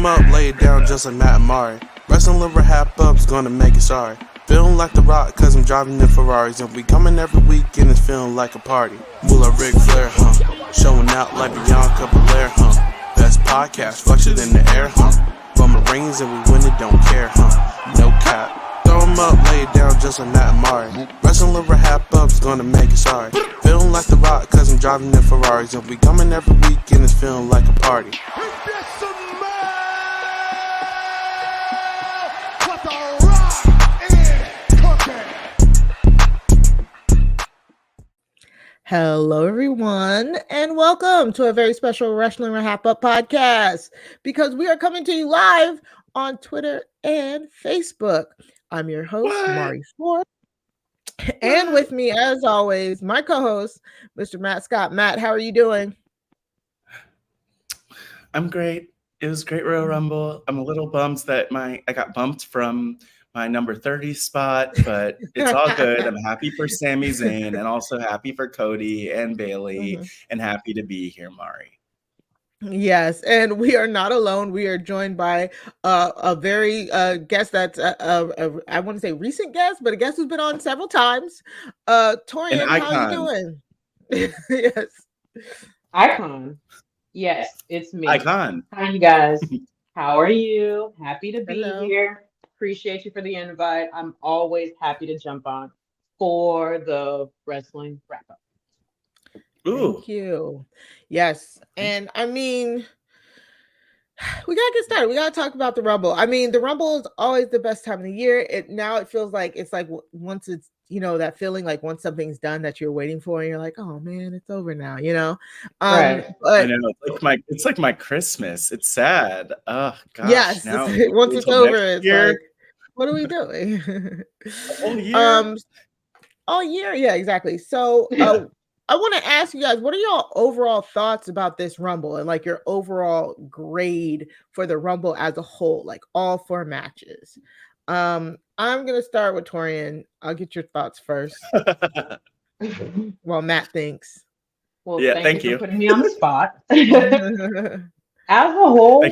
him up, lay it down just like Matt and Mari. Wrestling liver RHAPUp's gonna make it sorry. Feeling like The Rock cause I'm driving the Ferraris. And we coming every week and it's feeling like a party. Moolah Ric Flair, huh? Showing out like Bianca Belair, huh? Best podcast, flush it in the air, huh? Roman Reigns and we win it, don't care, huh? No cap. Throw him up, lay it down just like Matt and Mari. Wrestling liver RHAPUp's gonna make it sorry. Feeling like The Rock cause I'm driving the Ferraris. And we coming every week and it's feeling like a party. Hello, everyone, and welcome to a very special Wrestling RHAPUp podcast because we are coming to you live on Twitter and Facebook. I'm your host, Mari Ford, and with me, as always, my co-host, Mr. Matt Scott. Matt, how are you doing? I'm great. It was a great Royal Rumble. I'm a little bummed that I got bumped from my number 30 spot, but it's all good. I'm happy for Sami Zayn and also happy for Cody and Bayley and happy to be here, Mari. Yes, and we are not alone. We are joined by a very guest that's I want to say recent guest, but a guest who's been on several times. Taurean, how are you doing? Yes. Icon. Yes, it's me. Icon. Hi, you guys. How are you? Happy to be here. Appreciate you for the invite. I'm always happy to jump on for the Wrestling RHAPUp. Ooh. Thank you. Yes. And I mean, we got to get started. We got to talk about the Rumble. I mean, the Rumble is always the best time of the year. Now it feels like it's like once it's, that feeling like once something's done that you're waiting for and you're like, oh man, it's over now, Right. But I know it's like my Christmas. It's sad. Oh gosh. Yes. Once it's over, it's like, what are we doing? All year. All year. Yeah, exactly. So I want to ask you guys, what are y'all overall thoughts about this Rumble and like your overall grade for the Rumble as a whole, like all 4 matches? I'm gonna start with Taurean. I'll get your thoughts first. Well, Matt thinks. Well, yeah, thank you for putting me on the spot. As a whole,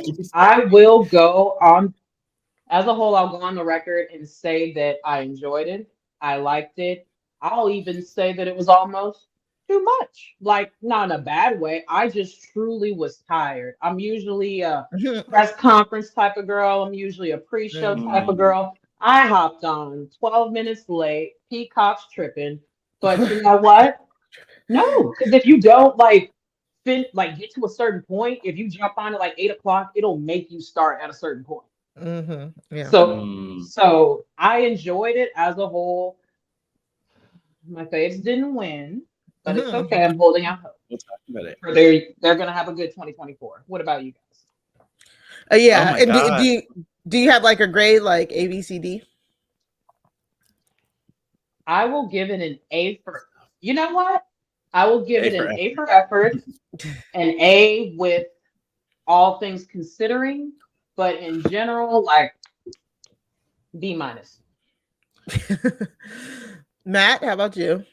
I'll go on the record and say that I enjoyed it. I liked it. I'll even say that it was almost too much. Like, not in a bad way. I just truly was tired. I'm usually a press conference type of girl. I'm usually a pre-show type of girl. I hopped on 12 minutes late. Peacock's tripping. But you know what? No, because if you don't get to a certain point, if you jump on at like 8 o'clock, it'll make you start at a certain point. Yeah. So I enjoyed it as a whole. My faves didn't win, but it's okay. I'm holding out hope. We'll talk about it. They're gonna have a good 2024. What about you Oh guys? and do you have like a grade like A, B, C, D? I will give it an A for. You know what? I will give it an A for effort, an A with all things considering, but in general, like B minus. Matt, how about you?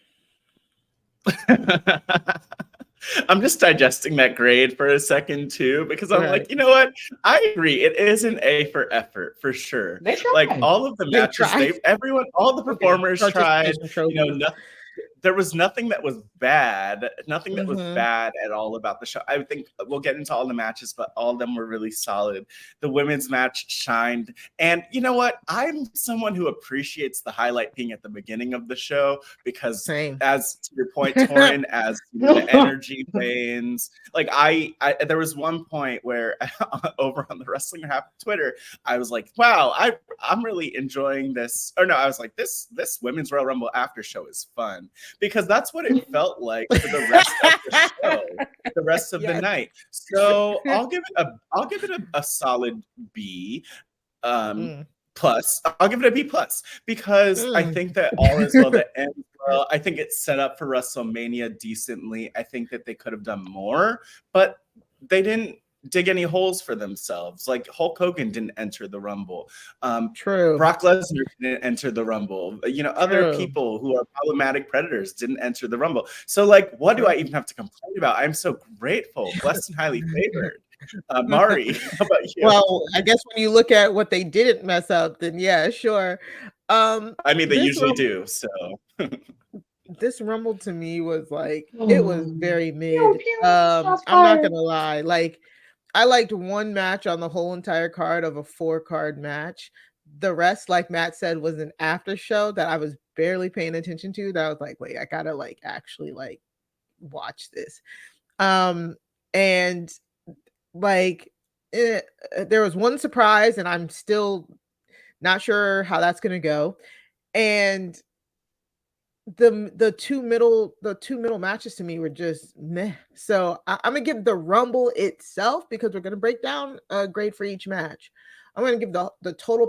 I'm just digesting that grade for a second too, because I'm like, you know what? I agree. It is an A for effort for sure. They tried. Like all of the matches, all the performers tried. There was nothing that was bad. Nothing that was bad at all about the show. I think we'll get into all the matches, but all of them were really solid. The women's match shined. And you know what? I'm someone who appreciates the highlight being at the beginning of the show because as to your point, Taurean, as the energy wanes. Like there was one point where over on the Wrestling RHAP Twitter, I was like, wow, I'm really enjoying this. Or no, I was like, this Women's Royal Rumble after show is fun. Because that's what it felt like for the rest of the show, the rest of the night. So I'll give it a solid B plus. I'll give it a B plus because I think that all is well that ends well. I think it's set up for WrestleMania decently. I think that they could have done more, but they didn't dig any holes for themselves. Like Hulk Hogan didn't enter the Rumble. True. Brock Lesnar didn't enter the Rumble. Other people who are problematic predators didn't enter the Rumble. So like, what do I even have to complain about? I'm so grateful, blessed and highly favored. Mari, how about you? Well, I guess when you look at what they didn't mess up, then yeah, sure. I mean, they usually do. So this Rumble to me was like, it was very mid. I'm not gonna lie. Like, I liked one match on the whole entire card of a 4-card match. The rest, like Matt said, was an after show that I was barely paying attention to. That I was like, wait, I gotta like actually like watch this. And like there was one surprise, and I'm still not sure how that's gonna go. And the two middle matches to me were just meh. So I'm gonna give the Rumble itself, because we're gonna break down a grade for each match. I'm gonna give the total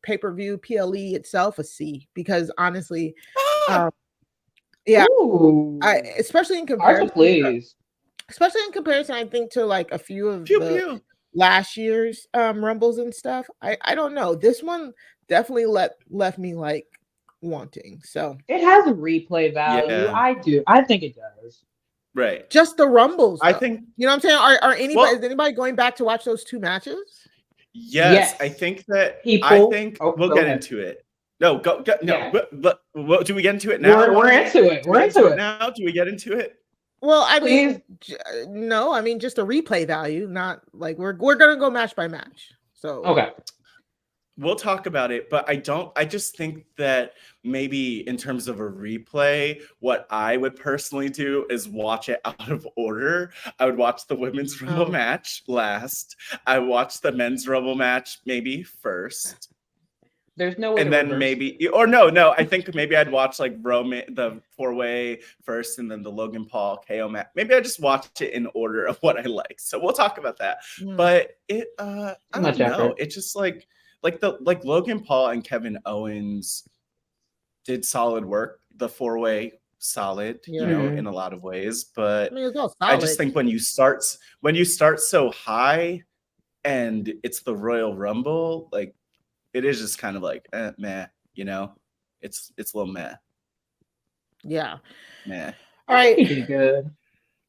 pay-per-view PLE itself a C, because honestly, yeah, especially in comparison, I think, to like a few of the last year's Rumbles and stuff. I don't know. This one definitely left me like wanting. So it has a replay value. Yeah. I think it does. Right. Just the Rumbles, though. I think, you know what I'm saying? Is anybody going back to watch those 2 matches? Yes. I think that we'll get into it. No, go no. Yeah. What do we get into it now? We're into it. We're into it now. Do we get into it? Well, I mean, no, I mean just a replay value, not like we're gonna go match by match. So okay. We'll talk about it, but I just think that maybe in terms of a replay, what I would personally do is watch it out of order. I would watch the women's Rumble match last. I watch the men's Rumble match maybe first. There's no way. And then maybe, or no, I think maybe I'd watch like the 4-way first, and then the Logan Paul KO match. Maybe I just watch it in order of what I like. So we'll talk about that. But it, I don't know. It's just like Logan Paul and Kevin Owens did solid work. The 4-way solid, you know, in a lot of ways. But I just think when you start so high, and it's the Royal Rumble, like it is just kind of like meh, you know. It's a little meh. Yeah. Meh. All right. Pretty good.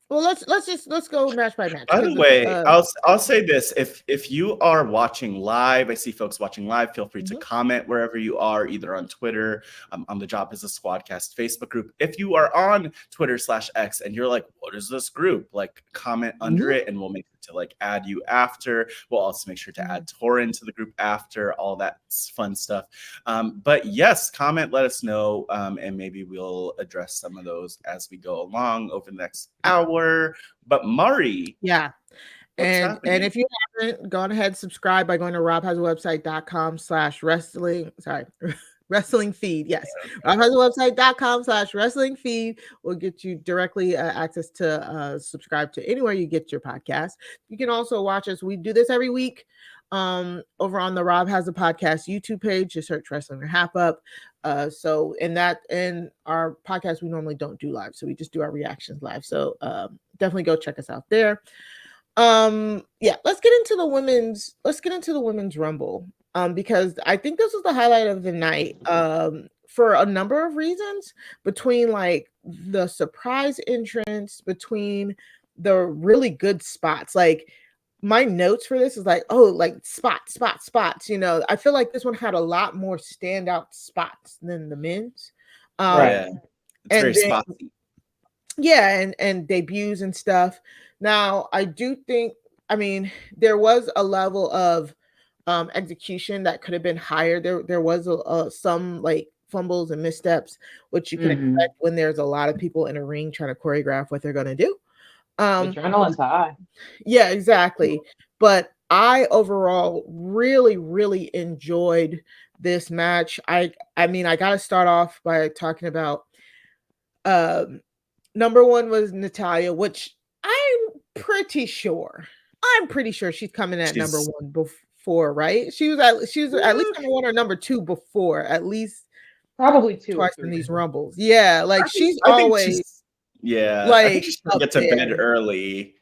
Well, let's go match by match. By the way, I'll say this: if you are watching live, I see folks watching live. Feel free to comment wherever you are, either on Twitter, on the Job is a Squadcast Facebook group. If you are on Twitter/X and you're like, "What is this group?" Like, comment under it, and we'll make sure to like add you after. We'll also make sure to add Taurean to the group after, all that fun stuff. But yes, comment, let us know, and maybe we'll address some of those as we go along over the next hour. But Mari, and if you haven't, go ahead, subscribe by going to robhasawebsite.com/wrestling. Sorry, wrestling feed. Yes, robhasawebsite.com/wrestling feed will get you directly access to subscribe to anywhere you get your podcast. You can also watch us. We do this every week over on the Rob Has a Podcast YouTube page. Just search Wrestling RHAPUp. So in our podcast, we normally don't do live, so we just do our reactions live. So definitely go check us out there. Let's get into the women's Rumble. Because I think this was the highlight of the night. For a number of reasons, between like the surprise entrance, between the really good spots. Like, my notes for this is like, spots. You know, I feel like this one had a lot more standout spots than the men's. It's very spotty. Yeah, and debuts and stuff. Now, I do think, I mean, there was a level of execution that could have been higher. There was some like fumbles and missteps, which you can expect when there's a lot of people in a ring trying to choreograph what they're going to do. Adrenaline's high. Yeah, exactly. But I overall really enjoyed this match. I mean, I got to start off by talking about number one was Natalya, which I'm pretty sure she's coming at number one before, right? She was at least number one or number two before, at least probably twice in these Rumbles. Yeah, like she's always. Yeah, I think she's trying to get to bed early.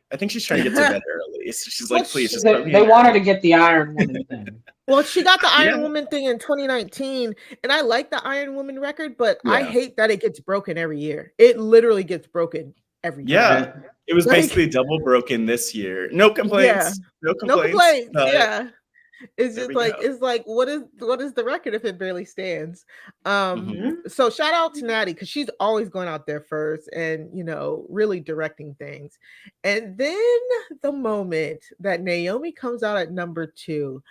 So she's like, please just put me They want her to get the Iron Woman thing. Well, she got the Iron Woman thing in 2019, and I like the Iron Woman record, but I hate that it gets broken every year. It literally gets broken every time. Yeah, it was basically double broken this year. No complaints. Yeah. No complaints. Yeah. It's just like it's like what is the record if it barely stands? So shout out to Natty because she's always going out there first and really directing things. And then the moment that Naomi comes out at number 2,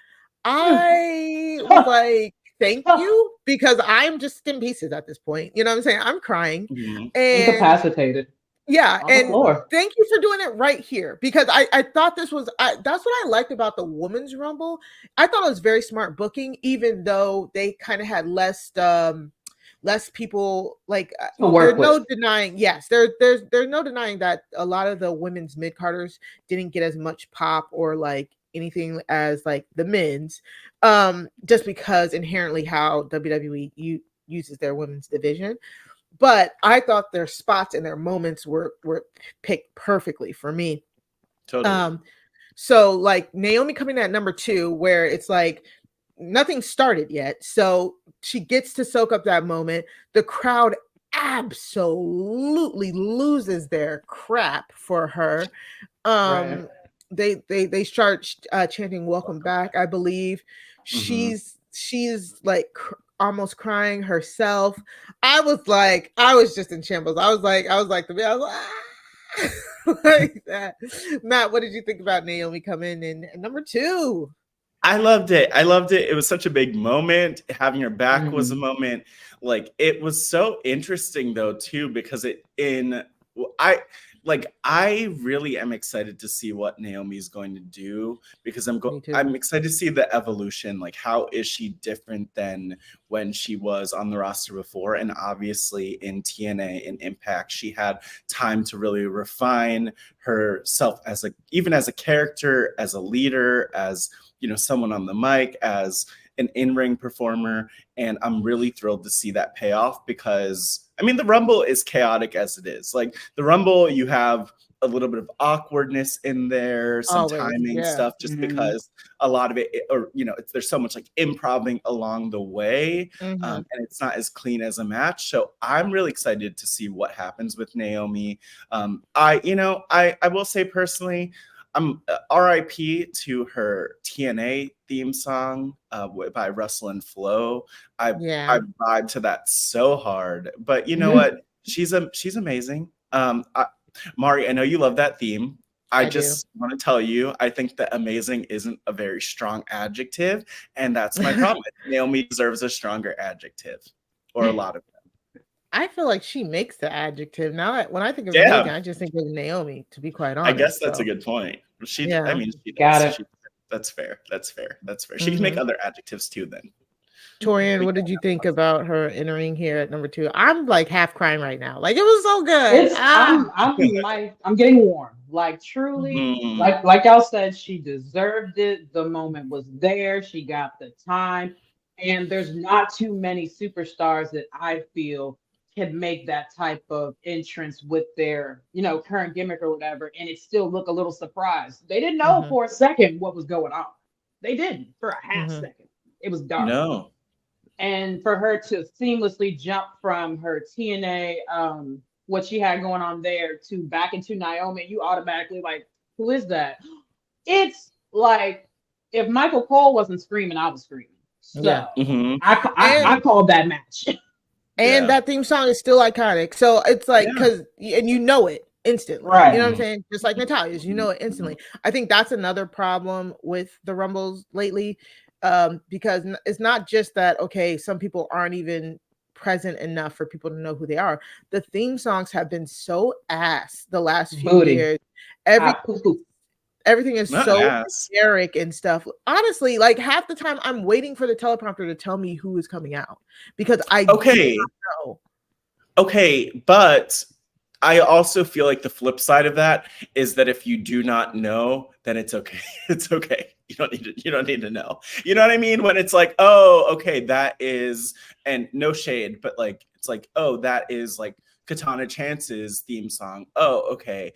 I was like, thank you, because I'm just in pieces at this point. You know what I'm saying? I'm crying and incapacitated. Yeah, and thank you for doing it right here, because I thought this was that's what I liked about the Women's Rumble. I thought it was very smart booking, even though they kind of had less people like there's no denying. Yes, there's no denying that a lot of the women's mid carders didn't get as much pop or like anything as like the men's, just because inherently how WWE uses their women's division. But I thought their spots and their moments were picked perfectly for me. Totally. So like Naomi coming at number 2, where it's like nothing started yet. So she gets to soak up that moment. The crowd absolutely loses their crap for her. Right. They start chanting "Welcome back." I believe she's like almost crying herself. I was just in shambles. I was like like that. Matt, what did you think about Naomi coming in at number 2? I loved it. It was such a big moment. Having her back was a moment. Like, it was so interesting though too, because I really am excited to see what Naomi's going to do, because I'm excited to see the evolution. Like, how is she different than when she was on the roster before? And obviously in TNA and Impact, she had time to really refine herself even as a character, as a leader, as someone on the mic, as an in-ring performer. And I'm really thrilled to see that pay off, because I mean, the Rumble is chaotic as it is. Like, the Rumble, you have a little bit of awkwardness in there, some timing stuff, just because a lot of it, or there's so much like improving along the way, and it's not as clean as a match. So I'm really excited to see what happens with Naomi. I will say personally, I'm RIP to her TNA theme song by Russell and Flo. I vibe to that so hard. But you know what? She's amazing. Mari, I know you love that theme. I just want to tell you, I think that amazing isn't a very strong adjective, and that's my problem. Naomi deserves a stronger adjective, or a lot of them. I feel like she makes the adjective. Now, when I think of amazing, I just think of Naomi, to be quite honest. I guess that's a good point. She got it. That's fair. She can make other adjectives too then. Taurean, what did you think about her entering here at number 2? I'm like half crying right now. Like, it was so good. I'm getting warm. Like, truly, like y'all said, she deserved it. The moment was there. She got the time. And there's not too many superstars that I feel can make that type of entrance with their, current gimmick or whatever, and it still look a little surprised. They didn't know for a second what was going on. They didn't for a half second. It was dark. No. And for her to seamlessly jump from her TNA, what she had going on there, to back into Naomi, you automatically like, who is that? It's like, if Michael Cole wasn't screaming, I was screaming. So I called that match. And that theme song is still iconic. So it's like, and you know it instantly. Right. You know what I'm saying? Just like Natalia's, you know it instantly. I think that's another problem with the Rumbles lately, because it's not just that, okay, some people aren't even present enough for people to know who they are. The theme songs have been so ass the last few years. Everything is so generic and stuff. Honestly, like, half the time I'm waiting for the teleprompter to tell me who is coming out, because I do not know. Okay, but I also feel like the flip side of that is that if you do not know, then it's okay. It's okay. You don't need to know. You know what I mean? When it's like, oh, okay, that is, and no shade, but like, it's like, oh, that is like Katana Chance's theme song. Oh, okay.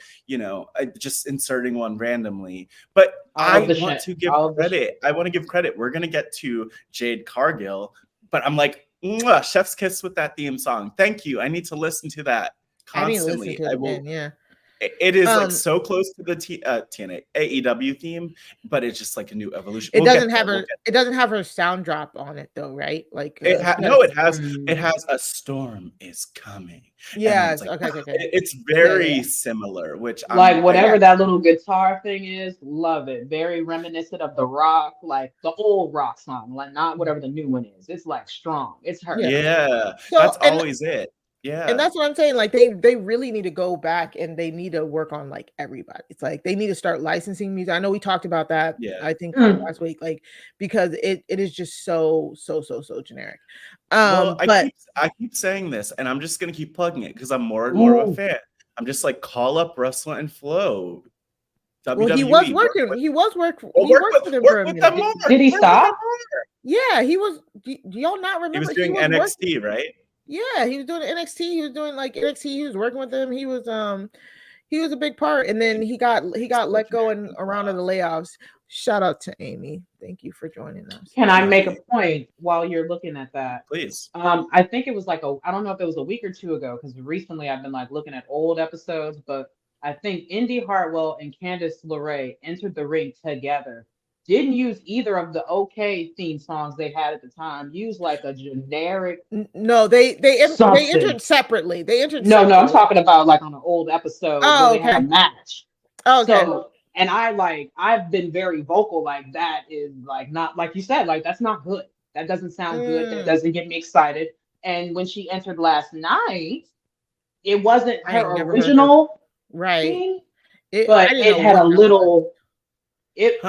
Just inserting one randomly. But I want to give credit. I want to give credit. We're going to get to Jade Cargill, but I'm like, chef's kiss with that theme song. Thank you. I need to listen to that constantly. I need to listen to it again, It is like so close to the TNA AEW theme, but it's just like a new evolution. It doesn't have it doesn't have her sound drop on it though, right? Like it has a storm is coming. Yeah, it's like, okay. It's very similar, which like whatever that little guitar thing is, love it. Very reminiscent of the Rock, like the old Rock song, like not whatever the new one is. It's like strong. It's her. Yeah, that's always it. Yeah. And that's what I'm saying. Like they really need to go back and they need to work on like everybody. It's like they need to start licensing music. I know we talked about that. Yeah. I think last week, like because it is just so generic. Well, I keep saying this, and I'm just gonna keep plugging it because I'm more and more of a fan. I'm just like, call up Russell and Flo. WWE, well, he was working. He worked with him for a minute. Did he stop? Yeah, he was. Do y'all not remember? He was doing NXT, right? Yeah, he was doing NXT. He was doing like NXT. He was working with them. He was a big part. And then he got let go and around of the layoffs. Shout out to Amy. Thank you for joining us. Can I make a point while you're looking at that? Please. I think it was like I don't know if it was a week or two ago, because recently I've been like looking at old episodes, but I think Indy Hartwell and Candice LeRae entered the ring together. Didn't use either of the OK theme songs they had at the time. Used like a generic. No, they entered separately. They entered. No, I'm talking about like on an old episode where they had a match. Oh, okay. So, and I've been very vocal. Like that is like not like you said. Like that's not good. That doesn't sound good. That doesn't get me excited. And when she entered last night, it wasn't her original thing, but it had a little. It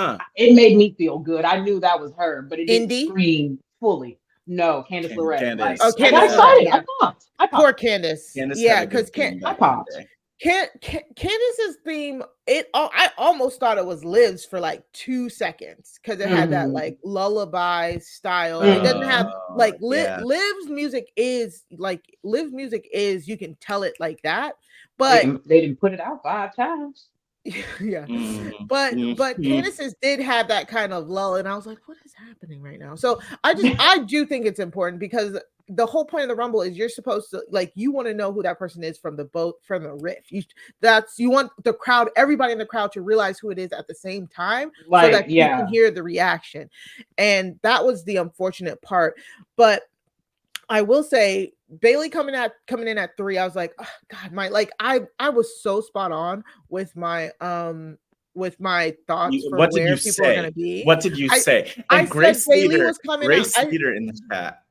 made me feel good. I knew that was her, but it didn't scream fully. No, Candice LeRae. I got excited. I popped. Poor Candice. Yeah, because I popped. Candice's theme, I almost thought it was Liv's for like 2 seconds because it had that like lullaby style. It doesn't have like Liv's music is you can tell it like that, but they didn't put it out 5 times. Yeah, but Candice's did have that kind of lull, and I was like, what is happening right now? So I do think it's important because the whole point of the Rumble is you're supposed to like you want to know who that person is from the riff. You want the crowd, everybody in the crowd, to realize who it is at the same time, so that you can hear the reaction. And that was the unfortunate part. But I will say Bayley coming in at 3, I was like, oh, God, I was so spot on with my thoughts for where people are going to be. What did you say? I Grace said Bayley was coming Grace Leader in the chat.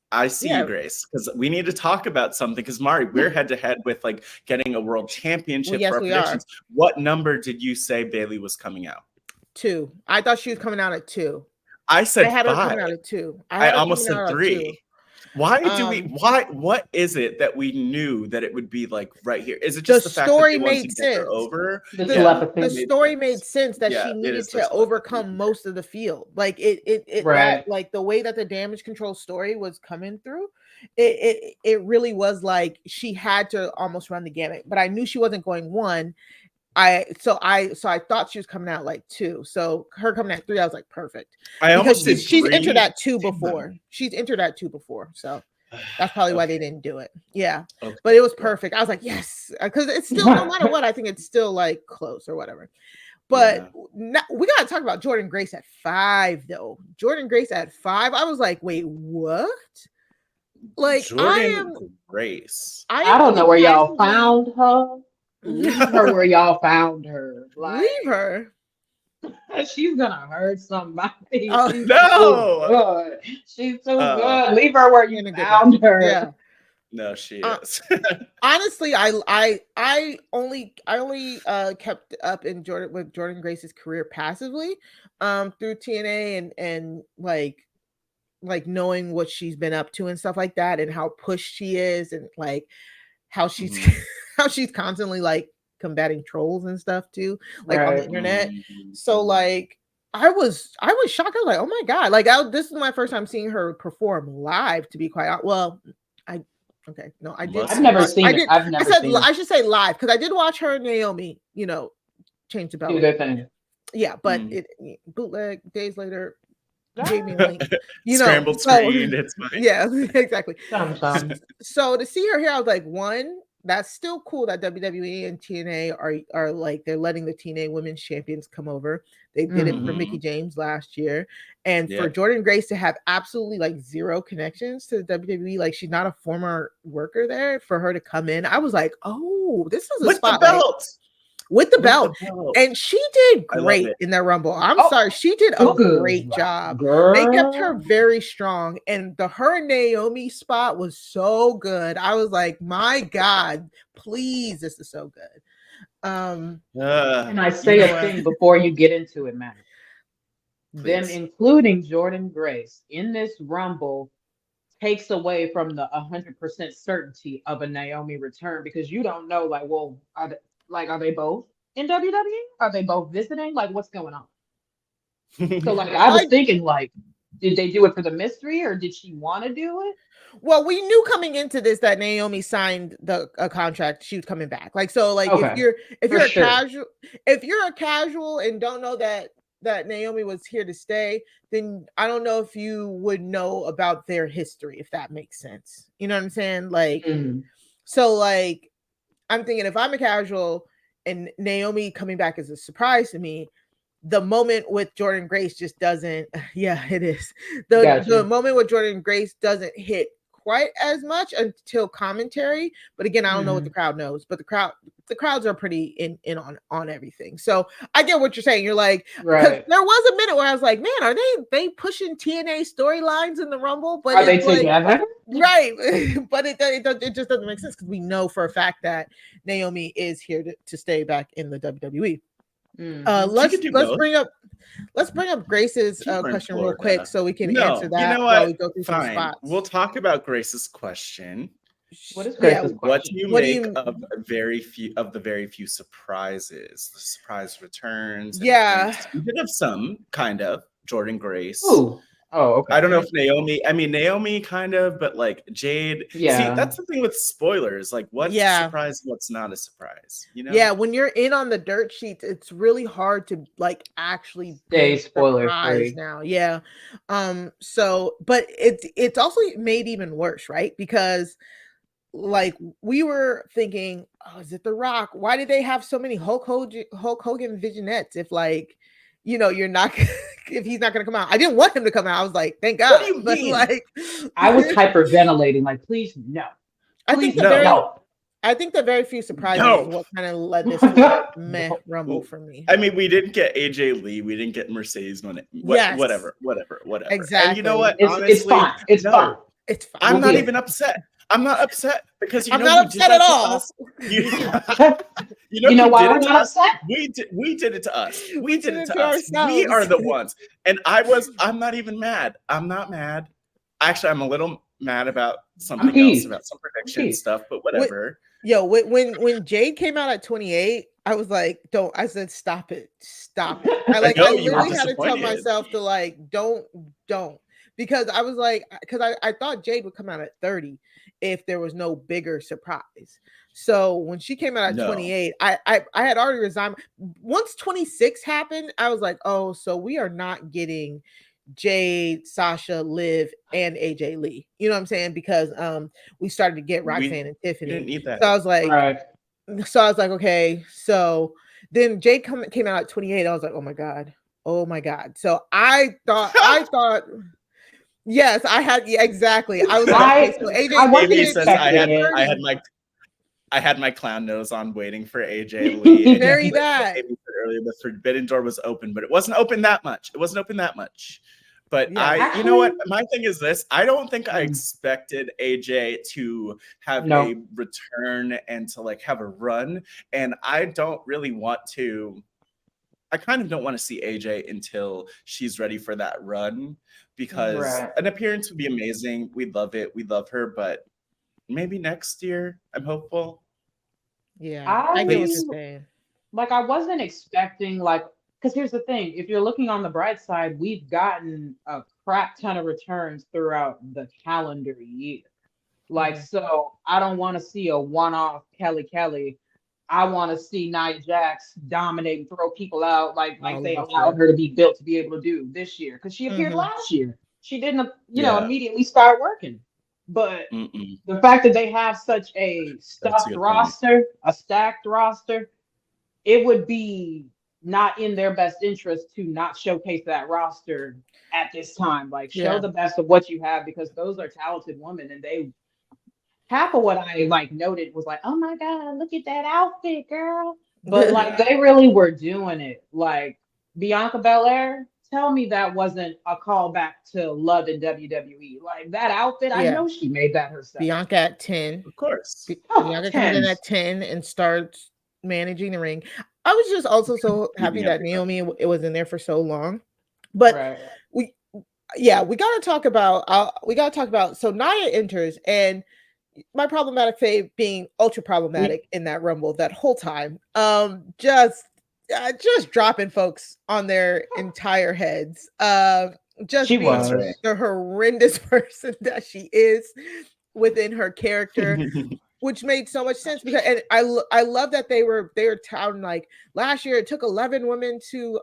I see you, Grace, because we need to talk about something. Because Mari, we're head to head with like getting a world championship for our predictions. What number did you say Bayley was coming out? 2. I thought she was coming out at 2. I said 5. Her coming out at 2. I almost said 3. Why what is it that we knew that it would be like right here? Is it just the fact that they wanted to get her over? The story made sense that she needed to overcome most of the field. Like that, like the way that the damage control story was coming through, it really was like she had to almost run the gamut. But I knew she wasn't going 1. So I thought she was coming out like 2. So her coming at 3, I was like, perfect. She's entered at 2 before. She's entered at 2 before. So that's probably why they didn't do it. Yeah. Okay. But it was perfect. I was like, yes. Because it's still, no matter what, I think it's still like close or whatever. But we got to talk about Jordynne Grace at 5 though. Jordynne Grace at 5. I was like, wait, what? Like Grace. I don't know where y'all found her. Leave her where y'all found her. Like, leave her. She's gonna hurt somebody. Oh, she's no. She's so good. Leave her where you found her. Yeah. No, she is. Honestly, I only kept up with Jordynne Grace's career passively, through TNA and like knowing what she's been up to and stuff like that, and how pushed she is, and like how she's how she's constantly like combating trolls and stuff too, like on the internet. So like I was shocked. I was like, oh my God, like this is my first time seeing her perform live, to be quite honest. Well, I did. I've never seen it. I should say live, because I did watch her and Naomi, change the belt. Do their thing. Yeah, but it bootleg days later. Gave me a link, scrambled screen. It's fine. Yeah, exactly. Sometimes. So to see her here, I was like, 1, that's still cool that WWE and TNA are like they're letting the TNA women's champions come over. They did it for Mickie James last year, and for Jordynne Grace to have absolutely like zero connections to the WWE, like she's not a former worker there, for her to come in, I was like, oh, this is a with spotlight. The belt. With the belt. And she did great in that Rumble. I'm sorry, she did a great job. Girl. They kept her very strong, and the her and Naomi spot was so good. I was like, my God, please, this is so good. And I say a thing before you get into it, man. Them including Jordynne Grace in this Rumble takes away from the 100% certainty of a Naomi return, because you don't know, like, well, are they both in WWE? Are they both visiting? Like, what's going on? So, like, I was thinking, like, did they do it for the mystery, or did she want to do it? Well, we knew coming into this that Naomi signed a contract. She was coming back. Like, so, like, if you're a casual and don't know that Naomi was here to stay, then I don't know if you would know about their history, if that makes sense. You know what I'm saying? Like, so, like, I'm thinking if I'm a casual and Naomi coming back is a surprise to me, the moment with Jordynne Grace just doesn't. Yeah, it is. The moment with Jordynne Grace doesn't hit quite as much until commentary. But again, I don't know what the crowd knows, but the crowds are pretty in on everything. So I get what you're saying. You're like, because there was a minute where I was like, man, are they pushing TNA storylines in the Rumble? But are they together? Right. But it just doesn't make sense, because we know for a fact that Naomi is here to stay back in the WWE. Let's bring up Grace's question real quick so we can answer that. You know while what? we go through Fine. some spots. We'll talk about Grace's question. What is Grace's question? What do you make of the very few surprises, the surprise returns? Yeah, we did have some kind of Jordynne Grace. Ooh. Oh, okay. I don't know if Naomi kind of, but like Jade. Yeah. See, that's the thing with spoilers. Like, what's a surprise, what's not a surprise? You know? Yeah, when you're in on the dirt sheets, it's really hard to like actually stay spoiler free now. Yeah. So, but it's also made even worse, right? Because like we were thinking, oh, is it The Rock? Why did they have so many Hulk Hogan vignettes? If like, you know, you're not, if he's not going to come out. I didn't want him to come out. I was like, thank God. What do you mean? Like, I was hyperventilating. Like, please, no. I think the very few surprises is what kind of led this to meh Rumble for me. I mean, we didn't get AJ Lee. We didn't get Mercedes whatever. Exactly. And you know what? It's fine. It's fine. It's fine. I'm not even upset. I'm not upset because I'm not upset at all. You know why I'm not upset? We did it to us. We did it to us. We are the ones. And I'm not even mad. I'm not mad. Actually, I'm a little mad about something else, about some prediction stuff, but whatever. When Jade came out at 28, I was like, I said, stop it. I literally had to tell myself to like, don't. Because I was like, because I thought Jade would come out at 30 if there was no bigger surprise. So when she came out at 28, I had already resigned. Once 26 happened, I was like, oh, so we are not getting Jade, Sasha, Liv, and AJ Lee. You know what I'm saying? Because we started to get Roxanne and Tiffany. We didn't need that. So I was like, okay. So then Jade came out at 28. I was like, oh my God. So I thought. Yes, I had exactly. I was like, so AJ says I had my clown nose on waiting for AJ Lee. Very that. Earlier, the Forbidden Door was open, but it wasn't open that much. But you know what? My thing is this. I don't think I expected AJ to have a return and to like have a run. And I don't really want to. I kind of don't want to see AJ until she's ready for that run, because an appearance would be amazing. We'd love it. We love her, but maybe next year. I'm hopeful. Yeah, I get what you're saying. Like, I wasn't expecting, like, because here's the thing. If you're looking on the bright side, we've gotten a crap ton of returns throughout the calendar year. Like, so I don't want to see a one-off Kelly. I want to see Nia Jax dominate and throw people out like they allowed her to be built to be able to do this year. Because she appeared last year. She didn't, immediately start working. But the fact that they have such a stacked roster, it would be not in their best interest to not showcase that roster at this time. Like, show the best of what you have, because those are talented women, and they half of what I like noted was like, oh my God, look at that outfit, girl. But like, they really were doing it. Like Bianca Belair, tell me that wasn't a callback to Love in WWE. Like, that outfit, I know she made that herself. Bianca at 10. Of course. Bianca comes in at 10 and starts managing the ring. I was just also so happy that Naomi was in there for so long. But we gotta talk about so Nia enters, and my problematic fave being ultra problematic in that Rumble that whole time. Just dropping folks on their entire heads. Just she being was the horrendous person that she is within her character, which made so much sense, because and I love that they were touting like last year it took 11 women to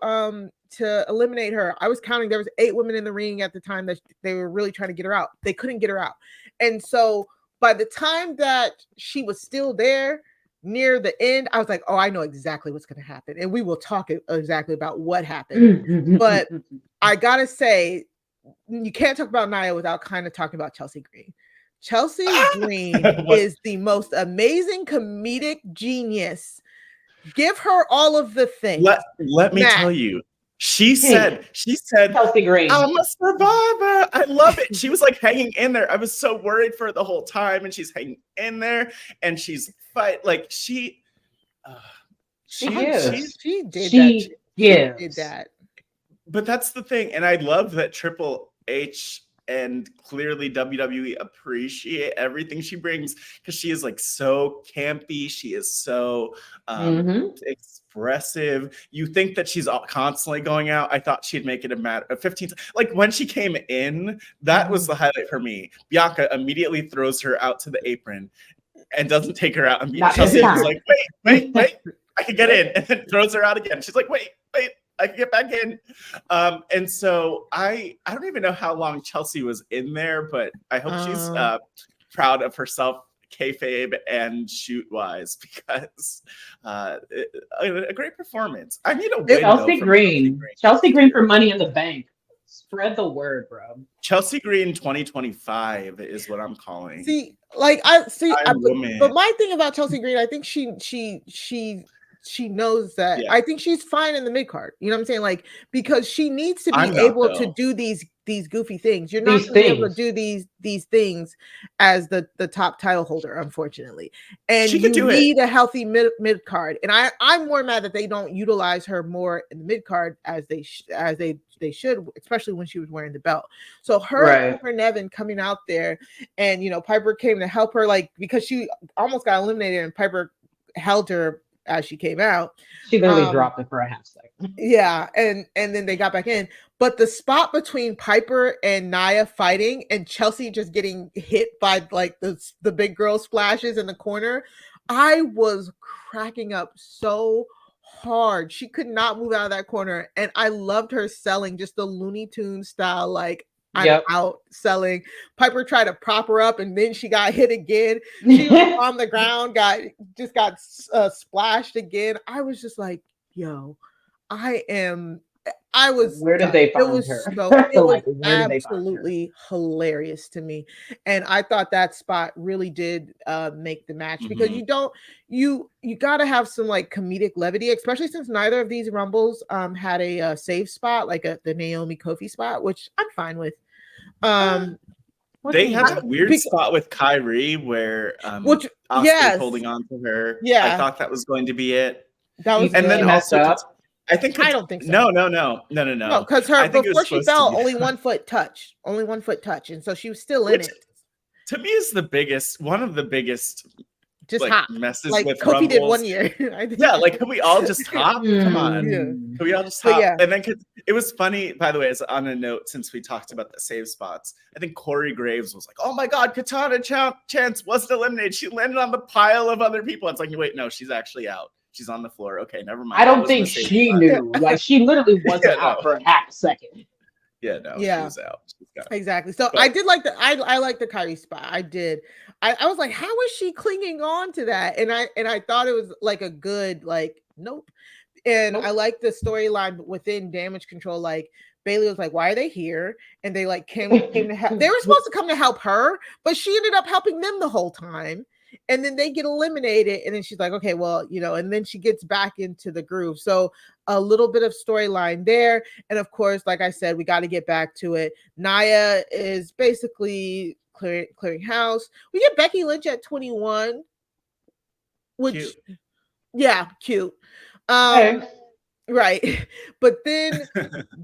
eliminate her. I was counting, there was 8 women in the ring at the time that they were really trying to get her out. They couldn't get her out. And so by the time that she was still there near the end, I was like, oh, I know exactly what's going to happen. And we will talk exactly about what happened. But I got to say, you can't talk about Nia without kind of talking about Chelsea Green. Chelsea Green is the most amazing comedic genius. Give her all of the things. Let me tell you. She said, Chelsea Green, I'm a survivor. I love it. She was like hanging in there. I was so worried for her the whole time, and she's hanging in there, and she's like she did that. But that's the thing, and I love that Triple H and clearly WWE appreciate everything she brings, because she is like so campy. She is so expressive. You think that she's constantly going out. I thought she'd make it a matter of 15. Like when she came in, that was the highlight for me. Bianca immediately throws her out to the apron and doesn't take her out. And Chelsea was like, wait, I can get in, and then throws her out again. She's like, wait, I can get back in. And so I don't even know how long Chelsea was in there, but I hope she's proud of herself, kayfabe and shoot wise, because a great performance. I need a win. Chelsea Green for Money in the Bank. Spread the word, bro. Chelsea Green 2025 is what I'm calling. But my thing about Chelsea Green, I think she knows that. I think she's fine in the mid card. You know what I'm saying? Like, because she needs to be able to do these goofy things. You're not going to be able to do these things as the top title holder, unfortunately. And you need a healthy mid card. And I'm more mad that they don't utilize her more in the mid card as they should, especially when she was wearing the belt. So her Nevin coming out there, and Piper came to help her, like, because she almost got eliminated, and Piper held her as she came out. She literally dropped it for a half second. Yeah, and then they got back in. But the spot between Piper and Nia fighting, and Chelsea just getting hit by like the big girl splashes in the corner, I was cracking up so hard. She could not move out of that corner, and I loved her selling just the Looney Tunes style, like, I'm out selling. Piper tried to prop her up, and then she got hit again. She was on the ground, got splashed again. I was just like, yo, where did they find her? It was absolutely hilarious to me. And I thought that spot really did make the match, because you got to have some like comedic levity, especially since neither of these Rumbles had a save spot, like the Naomi Kofi spot, which I'm fine with. They had that weird spot with Kyrie where Asuka's holding on to her. Yeah, I thought that was going to be it. That was, and then also up. I don't think so. No, because before she fell, only 1 foot touch, and so she was still in it. To me, is one of the biggest just hop messes like with Kofi Rumbles. did 1 year. Yeah, like can we all just hop? Come on, can we all just hop? And then it was funny, by the way, as on a note, since we talked about the save spots, I think Corey Graves was like, "Oh my God, Katana Chance wasn't eliminated. She landed on the pile of other people." It's like, wait, no, she's actually out. She's on the floor. Okay, never mind. I don't think she knew. Like, she literally wasn't out for a half second. Yeah, no, she was out. Exactly. So I did like I like the Kyrie spot. I did. I was like, how is she clinging on to that? And I thought it was like a good, like, nope. And I like the storyline within Damage Control. Like, Bayley was like, why are they here? And they like came to help. They were supposed to come to help her, but she ended up helping them the whole time. And then they get eliminated. And then she's like, okay, well, and then she gets back into the groove. So a little bit of storyline there. And of course, like I said, we got to get back to it. Nia is basically clearing house. We get Becky Lynch at 21, which, cute. Yeah, cute. Right. But then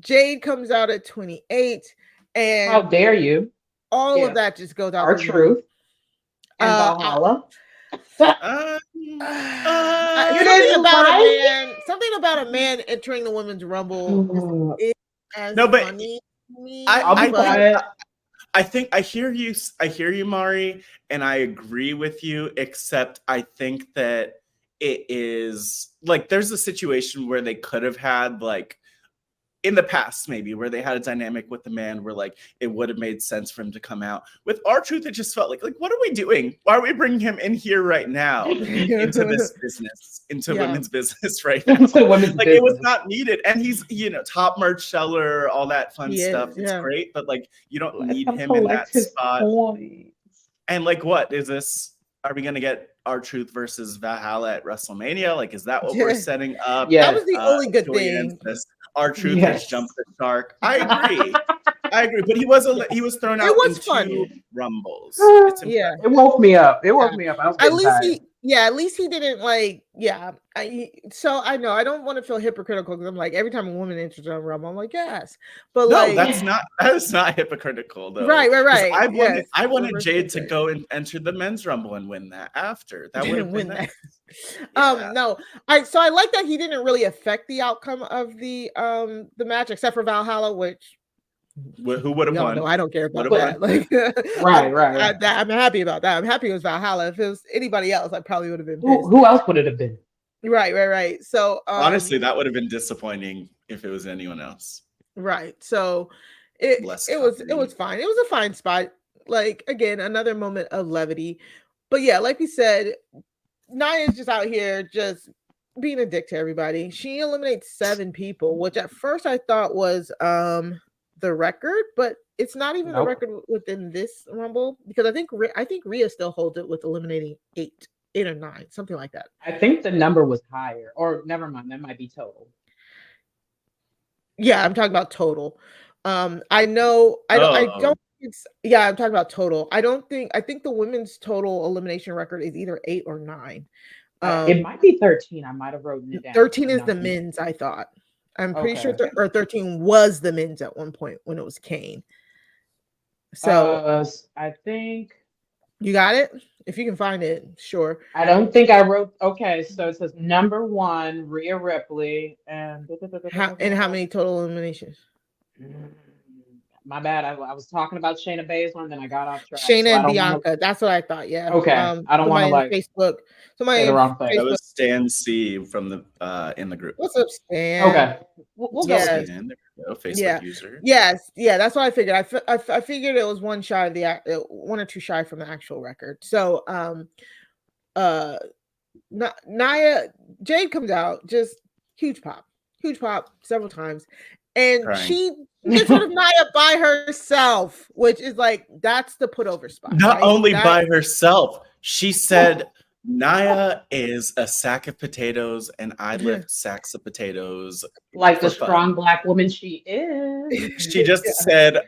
Jade comes out at 28. And how dare you? All of that just goes out. R-Truth and Valhalla. Something about a man entering the women's rumble is funny to me. I think I hear you, Mari, and I agree with you, except I think that it is like there's a situation where they could have had, like, in the past, maybe, where they had a dynamic with the man where, like, it would have made sense for him to come out. With R-Truth, it just felt like, what are we doing? Why are we bringing him in here right now into this business, women's business right now? It was not needed. And he's, top merch seller, all that fun stuff. It's great, but, like, you don't need him in that spot. And, like, what is this? Are we going to get R-Truth versus Valhalla at WrestleMania? Like, is that what we're setting up? Yeah, that was the only good thing. R-Truth has jumped the shark. I agree. But he was thrown out in two rumbles. It woke me up. I was at least he didn't, like, so I know I don't want to feel hypocritical because I'm like, every time a woman enters a rumble, I'm like, yes, but no, that is not hypocritical though. Right. I wanted Jade to go and enter the men's rumble and win that after. That would have been nice. No, I like that he didn't really affect the outcome of the match except for Valhalla, which who would have won? No, I don't care about that. Like, right. I'm happy about that. I'm happy it was Valhalla. If it was anybody else, I probably would have been pissed. Who else would it have been? Right. So honestly, that would have been disappointing if it was anyone else. Right. So it was fine. It was a fine spot. Like, again, another moment of levity. But yeah, like we said, Nia's just out here just being a dick to everybody. She eliminates 7 people, which at first I thought was the record, but it's not even the record within this rumble, because I think Rhea still holds it with eliminating 8 or 9, something like that. I think the number was higher, or never mind, that might be total. Yeah, I'm talking about total. I'm talking about total. I think the women's total elimination record is either 8 or 9. It might be 13. I might have written it down. 13 is the men's, I thought. I'm pretty sure 13 was the men's at one point when it was Kane. So I think you got it. If you can find it, sure. I don't think I wrote. Okay, so it says number 1, Rhea Ripley, and how many total eliminations? My bad. I was talking about Shayna Baszler, and then I got off track. Shayna and Bianca. That's what I thought. Yeah. Okay. I don't want to like Facebook. Somebody say the wrong thing. That was Stan C from the in the group. What's up, Stan? Okay. We'll go. Stan, there we go. Facebook user. Yes. Yeah. That's what I figured. I figured it was 1 or 2 shy from the actual record. So, Nia, Jade comes out, just huge pop several times. And she gets rid of Nia by herself, which is like, that's the put over spot. Not only by herself, she said, Nia is a sack of potatoes, and I lift sacks of potatoes. Like the strong Black woman she is. She just said,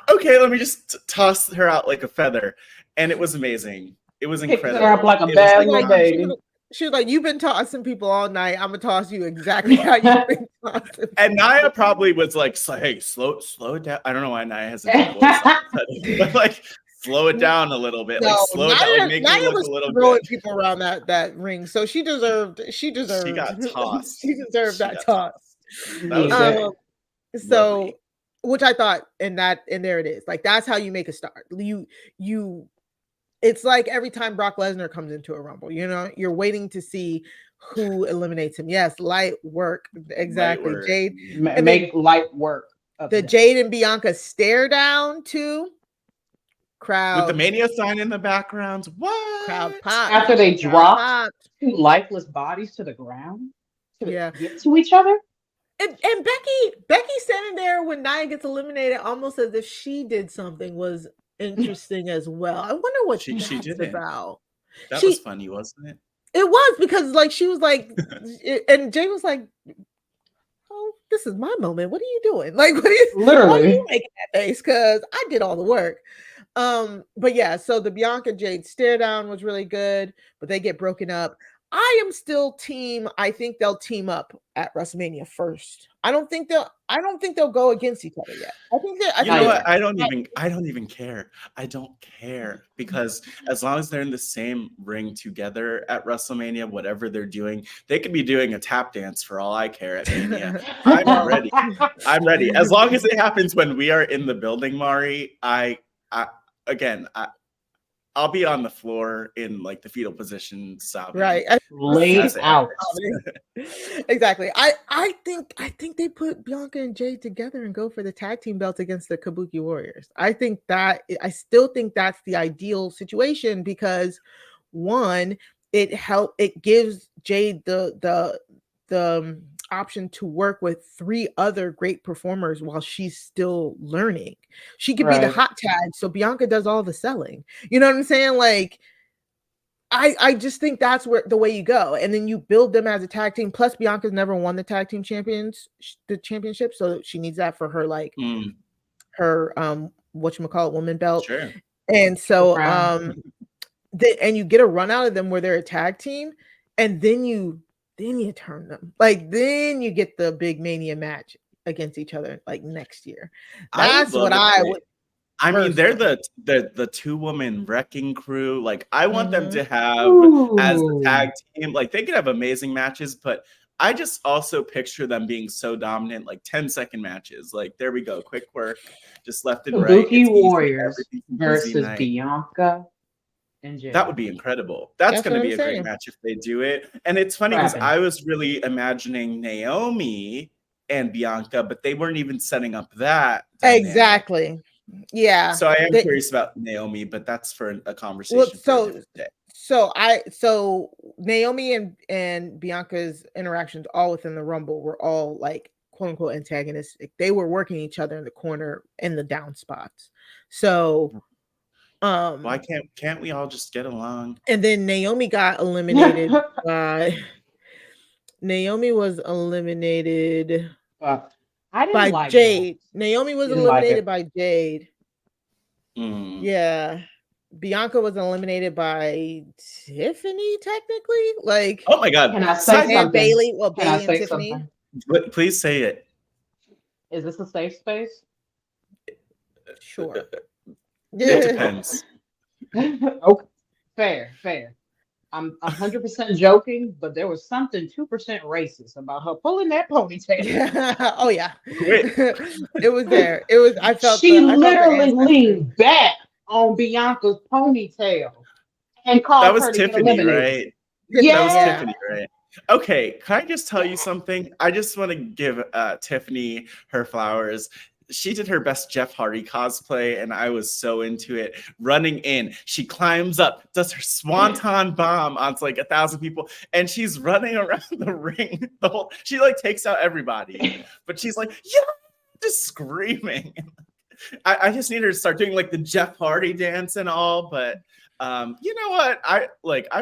okay, let me just toss her out like a feather. And it was amazing. It was incredible. Her up like a bad little baby. She was like, you've been tossing people all night. I'm gonna toss you exactly how you've been tossing. And Nia probably was like, hey, slow it down. I don't know why Nia has a deep voice, but like, slow it down a little bit. Like, slow it down. Like, make me look a little throwing people around that ring. So she deserved. She got tossed. She deserved that toss. So, which I thought, and there it is. Like, that's how you make a start. You. It's like every time Brock Lesnar comes into a rumble, you're waiting to see who eliminates him. Yes, light work. Exactly. Light work. Jade. Make light work. The Jade and Bianca stare down too. Crowd with the Mania sign in the background. What? Crowd pop after they dropped two lifeless bodies to the ground to get to each other. And Becky standing there when Nia gets eliminated, almost as if she did something, was interesting as well. I wonder what she did about. That was funny, wasn't it? It was, because like she was like, and Jay was like, "Oh, this is my moment. What are you doing? Like, literally? Why are you making that face? Because I did all the work." But yeah, so the Bianca Jade stare down was really good, but they get broken up. I am still team. I think they'll team up at WrestleMania first. I don't think they'll go against each other yet. I think that. You know what? I don't even care. I don't care, because as long as they're in the same ring together at WrestleMania, whatever they're doing, they could be doing a tap dance for all I care at Mania. I'm ready. I'm ready. As long as it happens when we are in the building, Mari. I'll be on the floor in like the fetal position, sobbing. Right, laid out. Exactly. I think they put Bianca and Jade together and go for the tag team belts against the Kabuki Warriors. I still think that's the ideal situation, because one, it gives Jade the option to work with 3 other great performers while she's still learning. She could be the hot tag, so Bianca does all the selling. You know what I'm saying? Like, I just think that's the way you go, and then you build them as a tag team. Plus, Bianca's never won the tag team championship, so she needs that for her her whatchamacallit woman belt. Sure. And so and you get a run out of them where they're a tag team, and then you turn them. Like, then you get the big Mania match against each other like next year. That's what I would. I mean, they're the 2-woman wrecking crew. Like, I want them to have as the tag team. Like, they could have amazing matches, but I just also picture them being so dominant, like 10-second matches. Like, there we go, quick work, just left and right. Kabuki Warriors versus Bianca and Jade. That would be incredible. That's going to be a great match if they do it. And it's funny because I was really imagining Naomi and Bianca, but they weren't even setting up that dynamic. Exactly. Yeah. So I am curious about Naomi, but that's for a conversation for a different day. So Naomi and Bianca's interactions all within the Rumble were all like quote unquote antagonistic. They were working each other in the corner in the down spots. So why can't we all just get along? And then Naomi got eliminated by Naomi was eliminated by Jade. Naomi was eliminated by Jade. Yeah. Bianca was eliminated by Tiffany, technically. Like, oh my god. Can I say something? Bayley, Bayley and Tiffany. Something? Please say it. Is this a safe space? Sure. It depends. Okay. Fair. I'm 100% joking, but there was something 2% racist about her pulling that ponytail. Yeah. Oh yeah. It was there. It was. I felt she literally leaned back on Bianca's ponytail and called that was her Tiffany, right? Yeah, that was Tiffany, right? Okay, can I just tell you something? I just want to give Tiffany her flowers. She did her best Jeff Hardy cosplay, and I was so into it. Running in, she climbs up, does her swanton bomb onto like 1,000 people, and she's running around the ring. She like takes out everybody, but she's like, yeah, just screaming. I just need her to start doing like the Jeff Hardy dance and all. But you know what? I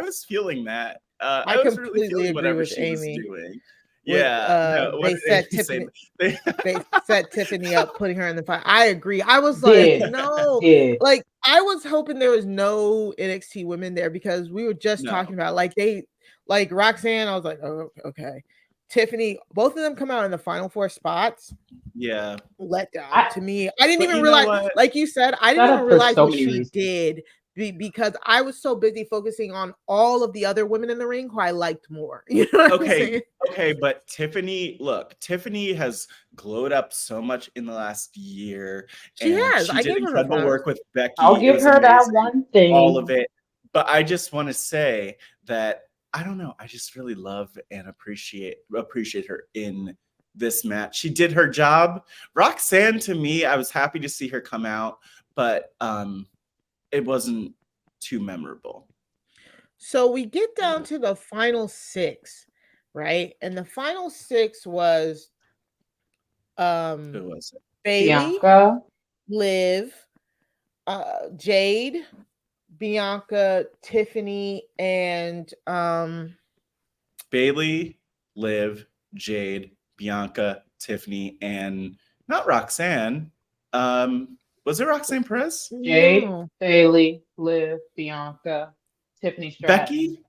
was feeling that. I was really feeling whatever she was doing. Yeah, they set Tiffany up, putting her in the fight. I agree. I was like, like I was hoping there was no NXT women there, because we were just talking about like Roxanne. I was like, oh, okay. Tiffany, both of them come out in the final 4 spots. Yeah, let down to me. I didn't even realize, like you said, I didn't even realize what she did. Because I was so busy focusing on all of the other women in the ring who I liked more. You know what I'm saying? Okay, but Tiffany has glowed up so much in the last year. She has. She did incredible work with Becky. I'll give her that one thing. All of it. But I just want to say that I don't know. I just really love and appreciate her in this match. She did her job. Roxanne, to me, I was happy to see her come out, but it wasn't too memorable. So we get down to the final 6, right? And the final 6 was Who was it? Bayley, Bianca, Liv, Jade, Bianca, Tiffany, and Bayley, Liv, Jade, Bianca, Tiffany, and not Roxanne. Was it Roxanne Perez? Jade, No. Bayley, Liv, Bianca, Tiffany Stratton. Becky?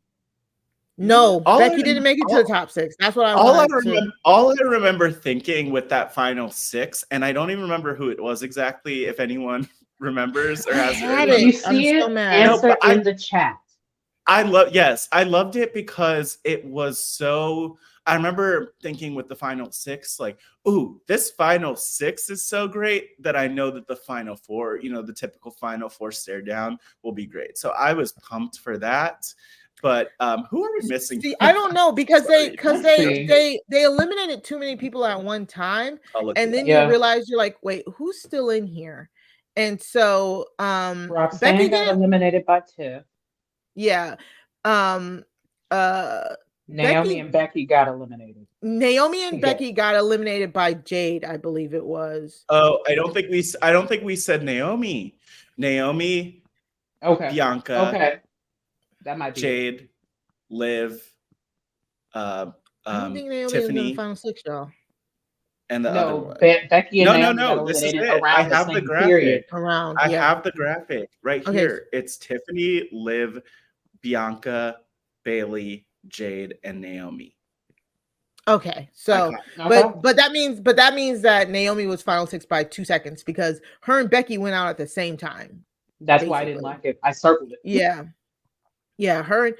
No, Becky didn't make it to the top 6. That's what I wanted. All I remember thinking with that final 6, and I don't even remember who it was exactly, if anyone remembers or has had it. You see it? Answer in the chat. I loved it because it was so. I remember thinking with the final 6, like, ooh, this final 6 is so great that I know that the final 4, the typical final 4 stare down will be great. So I was pumped for that. But who are we missing? See, I don't know because they eliminated too many people at one time, and then you realize you're like, wait, who's still in here? And so Roxanne Becky got eliminated by Tiff. Yeah. Naomi and Becky got eliminated. Naomi and Becky got eliminated by Jade, I believe it was. Oh, I don't think we said Naomi. Naomi. Okay. Bianca. Okay. That might be Jade, Liv, I don't think Naomi Tiffany, was in the final 6, y'all. And the other one. Becky and Naomi got this is eliminated it. I have the graphic. I have the graphic right here. It's Tiffany, Liv, Bianca, Bayley, Jade, and Naomi. Okay, so but that means that Naomi was final 6 by 2 seconds because her and Becky went out at the same time. That's why I didn't like it. I circled it. Yeah, her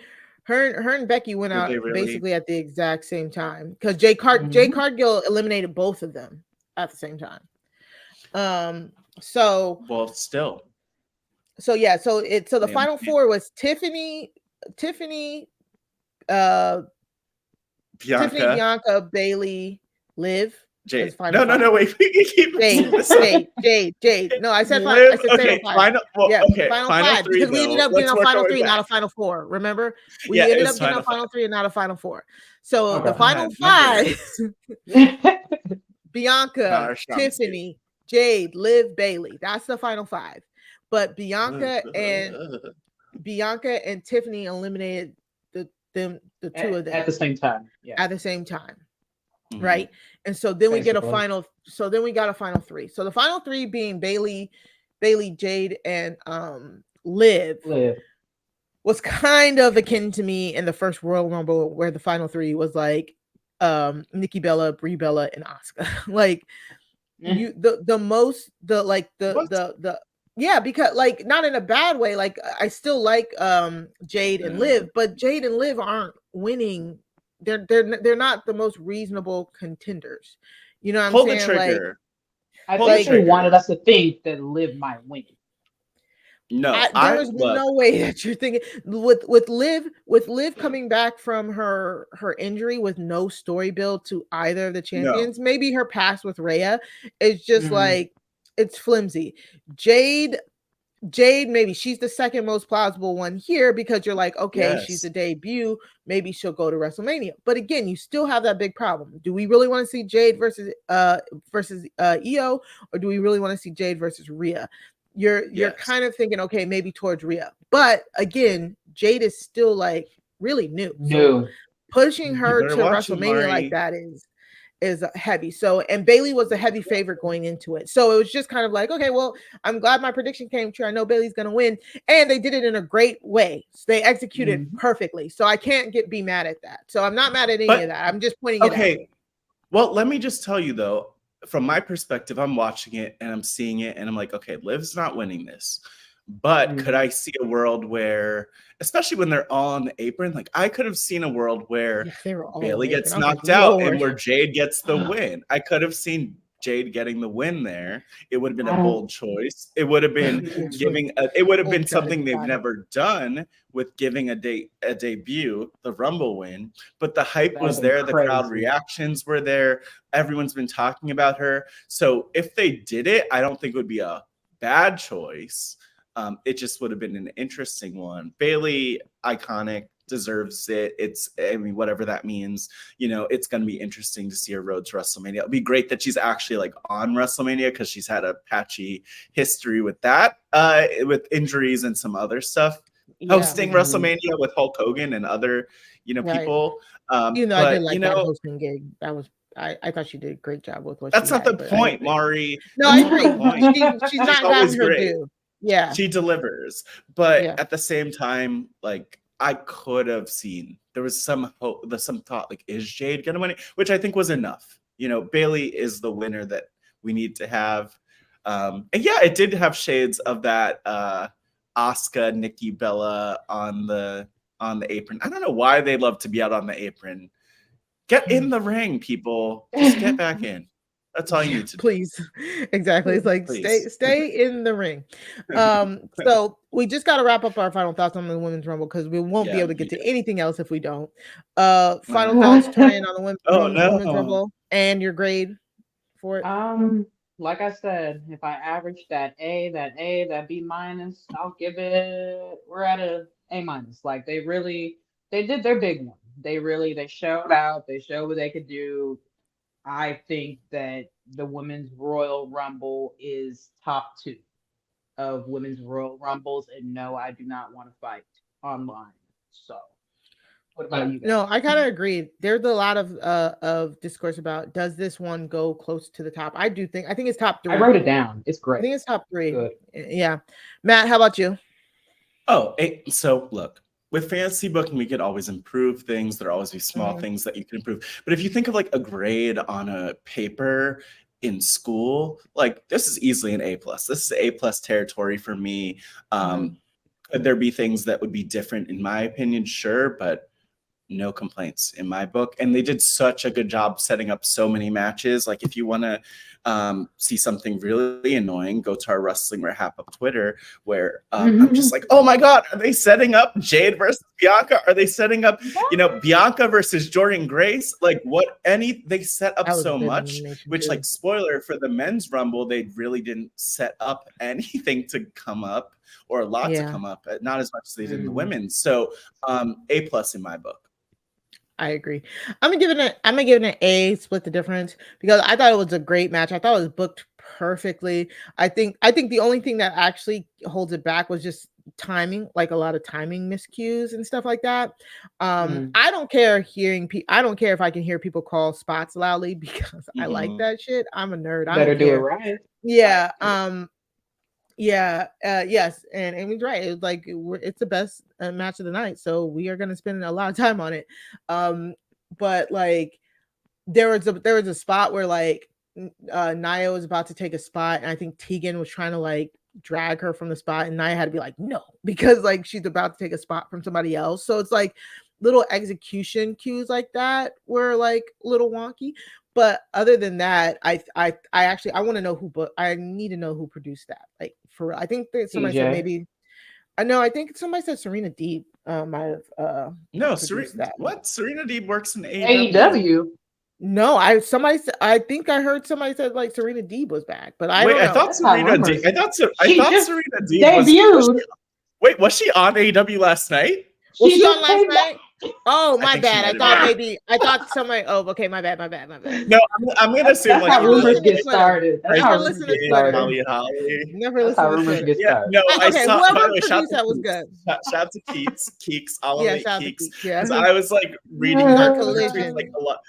and Becky went out basically at the exact same time because Jay Cargill eliminated both of them at the same time. So the final 4 was Tiffany, Bianca, Bayley, Liv. Jade. No, wait. We keep Jade. No, I said final. I said final 5 3, because we ended up getting a final 3, not a final 4. Remember, we ended up getting a final 3 and not a final 4. So the final 5: Bianca, Tiffany, Jade, Liv, Bayley. That's the final 5. But Bianca and Tiffany eliminated the 2 of them at the same time. Yeah, at the same time. Mm-hmm. Right. And so then we get a final. So then we got a final 3. So the final 3 being Bayley, Jade, and Liv was kind of akin to me in the first Royal Rumble, where the final 3 was like Nikki Bella, Brie Bella, and Asuka. Like because like not in a bad way. Like I still like Jade and Liv, but Jade and Liv aren't winning. They're not the most reasonable contenders. You know what I'm saying? The trigger. Like, I think they wanted us to think that Liv might win. No, there was no way that you're thinking with Liv coming back from her injury with no story build to either of the champions. No. Maybe her past with Rhea is just like it's flimsy. Jade, maybe she's the second most plausible one here because you're like, okay, she's a debut. Maybe she'll go to WrestleMania. But again, you still have that big problem. Do we really want to see Jade versus Io, or do we really want to see Jade versus Rhea? You're kind of thinking, okay, maybe towards Rhea. But again, Jade is still like really new. So pushing her to WrestleMania like that is heavy. So, and Bayley was a heavy favorite going into it. So it was just kind of like, okay, well, I'm glad my prediction came true. I know Bayley's going to win. And they did it in a great way. So they executed perfectly. So I can't be mad at that. So I'm not mad at any of that. I'm just pointing it out. Well, let me just tell you though, from my perspective, I'm watching it and I'm seeing it and I'm like, okay, Liv's not winning this. But could I see a world where, especially when they're all on the apron, like I could have seen a world where Bayley gets knocked out and where Jade gets the win. I could have seen Jade getting the win there. It would have been a bold choice. It would have been it would have been something they've never done with giving a debut, the Rumble win. But the hype was there. The crowd reactions were there. Everyone's been talking about her. So if they did it, I don't think it would be a bad choice. It just would have been an interesting one. Bayley, iconic, deserves it. Whatever that means, it's going to be interesting to see her road to WrestleMania. It'll be great that she's actually like on WrestleMania because she's had a patchy history with that, with injuries and some other stuff. Hosting WrestleMania with Hulk Hogan and other, people. I did like that hosting gig. That was. I thought she did a great job with what. That's not the point, Mari. No, I agree. She's not gotten her due. Yeah, she delivers, but at the same time, like I could have seen there was some hope, some thought, like, is Jade gonna win it? Which I think was enough. Bayley is the winner that we need to have, and it did have shades of that Asuka, Nikki Bella on the apron. I don't know why they love to be out on the apron. Get in the ring, people. Just get back in. That's all you need to do. Please. Exactly. It's like stay in the ring. So we just got to wrap up our final thoughts on the Women's Rumble because we won't be able to get to anything else if we don't. Final thoughts, Taurean, on the Women's Rumble and your grade for it. Like I said, if I average that A, that B minus, I'll give it. We're at a A minus. Like they did their big one. They showed out. They showed what they could do. I think that the Women's Royal Rumble is top 2 of Women's Royal Rumbles. And no, I do not want to fight online. So what about you guys? No, I kind of agree. There's a lot of discourse about, does this one go close to the top? I think it's top 3. I wrote it down. It's great. I think it's top 3. Good. Yeah. Matt, how about you? So look. With fantasy booking, we could always improve things. There'll always be small things that you can improve. But if you think of like a grade on a paper in school, like this is easily an A+. This is A+ territory for me. Could there be things that would be different in my opinion? Sure, but no complaints in my book. And they did such a good job setting up so many matches. Like if you want to see something really annoying, go to our Wrestling RHAPup Twitter where I'm just like, oh my God, are they setting up Jade versus Bianca? Are they setting up, Bianca versus Jordynne Grace? Like they set up so much, which like spoiler for the Men's Rumble, they really didn't set up anything to come up or a lot to come up, not as much as they did in the women's. So A+ in my book. I agree. I'm gonna give it an A, split the difference, because I thought it was a great match. I thought it was booked perfectly. I think the only thing that actually holds it back was just timing, like a lot of timing miscues and stuff like that. I don't care I don't care if I can hear people call spots loudly because I like that shit. I'm a nerd. I better do it right. Yeah. Yes, and Amy's right. It was like it's the best match of the night, so we are going to spend a lot of time on it. But like there was a spot where like Nia was about to take a spot, and I think Tegan was trying to like drag her from the spot, and Nia had to be like no, because like she's about to take a spot from somebody else. So it's like little execution cues like that were like a little wonky. But other than that, I want to know I need to know who produced that. Like I think that somebody said maybe. I think somebody said Serena Deeb might have. No, Serena. What? Serena Deeb works in AEW. No, I think I heard somebody said like Serena Deeb was back, but I don't know. I thought Serena Deeb debuted. Was she on AEW last night? Was she on last night? Oh, my bad. I thought somebody. Oh, okay. My bad. No, I'm gonna assume that's how rumors get started. That's how rumors get started. Never listen to rumors get started. No, I saw. By the way, that was good. Shout out to Keeks. All of Keeks. Yeah. I was like reading her tweets like a lot.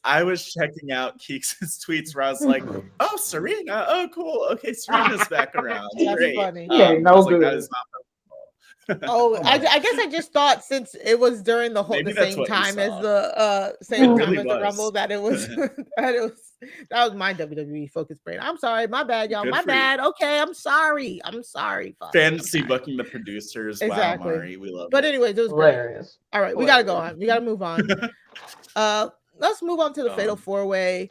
I was checking out Keeks' tweets where I was like, oh, Serena. Oh, cool. Okay, Serena's back around. That's great. Funny. No good. That is not I guess I just thought since it was during the same time as the Rumble that it was that was my WWE focused brain. I'm sorry, my bad, y'all. My bad. Okay, I'm sorry. Fantasy booking the producers. Exactly. Wow, Mari, we love it. But anyways, it was hilarious. Great. All right, we gotta go on. We gotta move on. Let's move on to the Fatal 4-Way.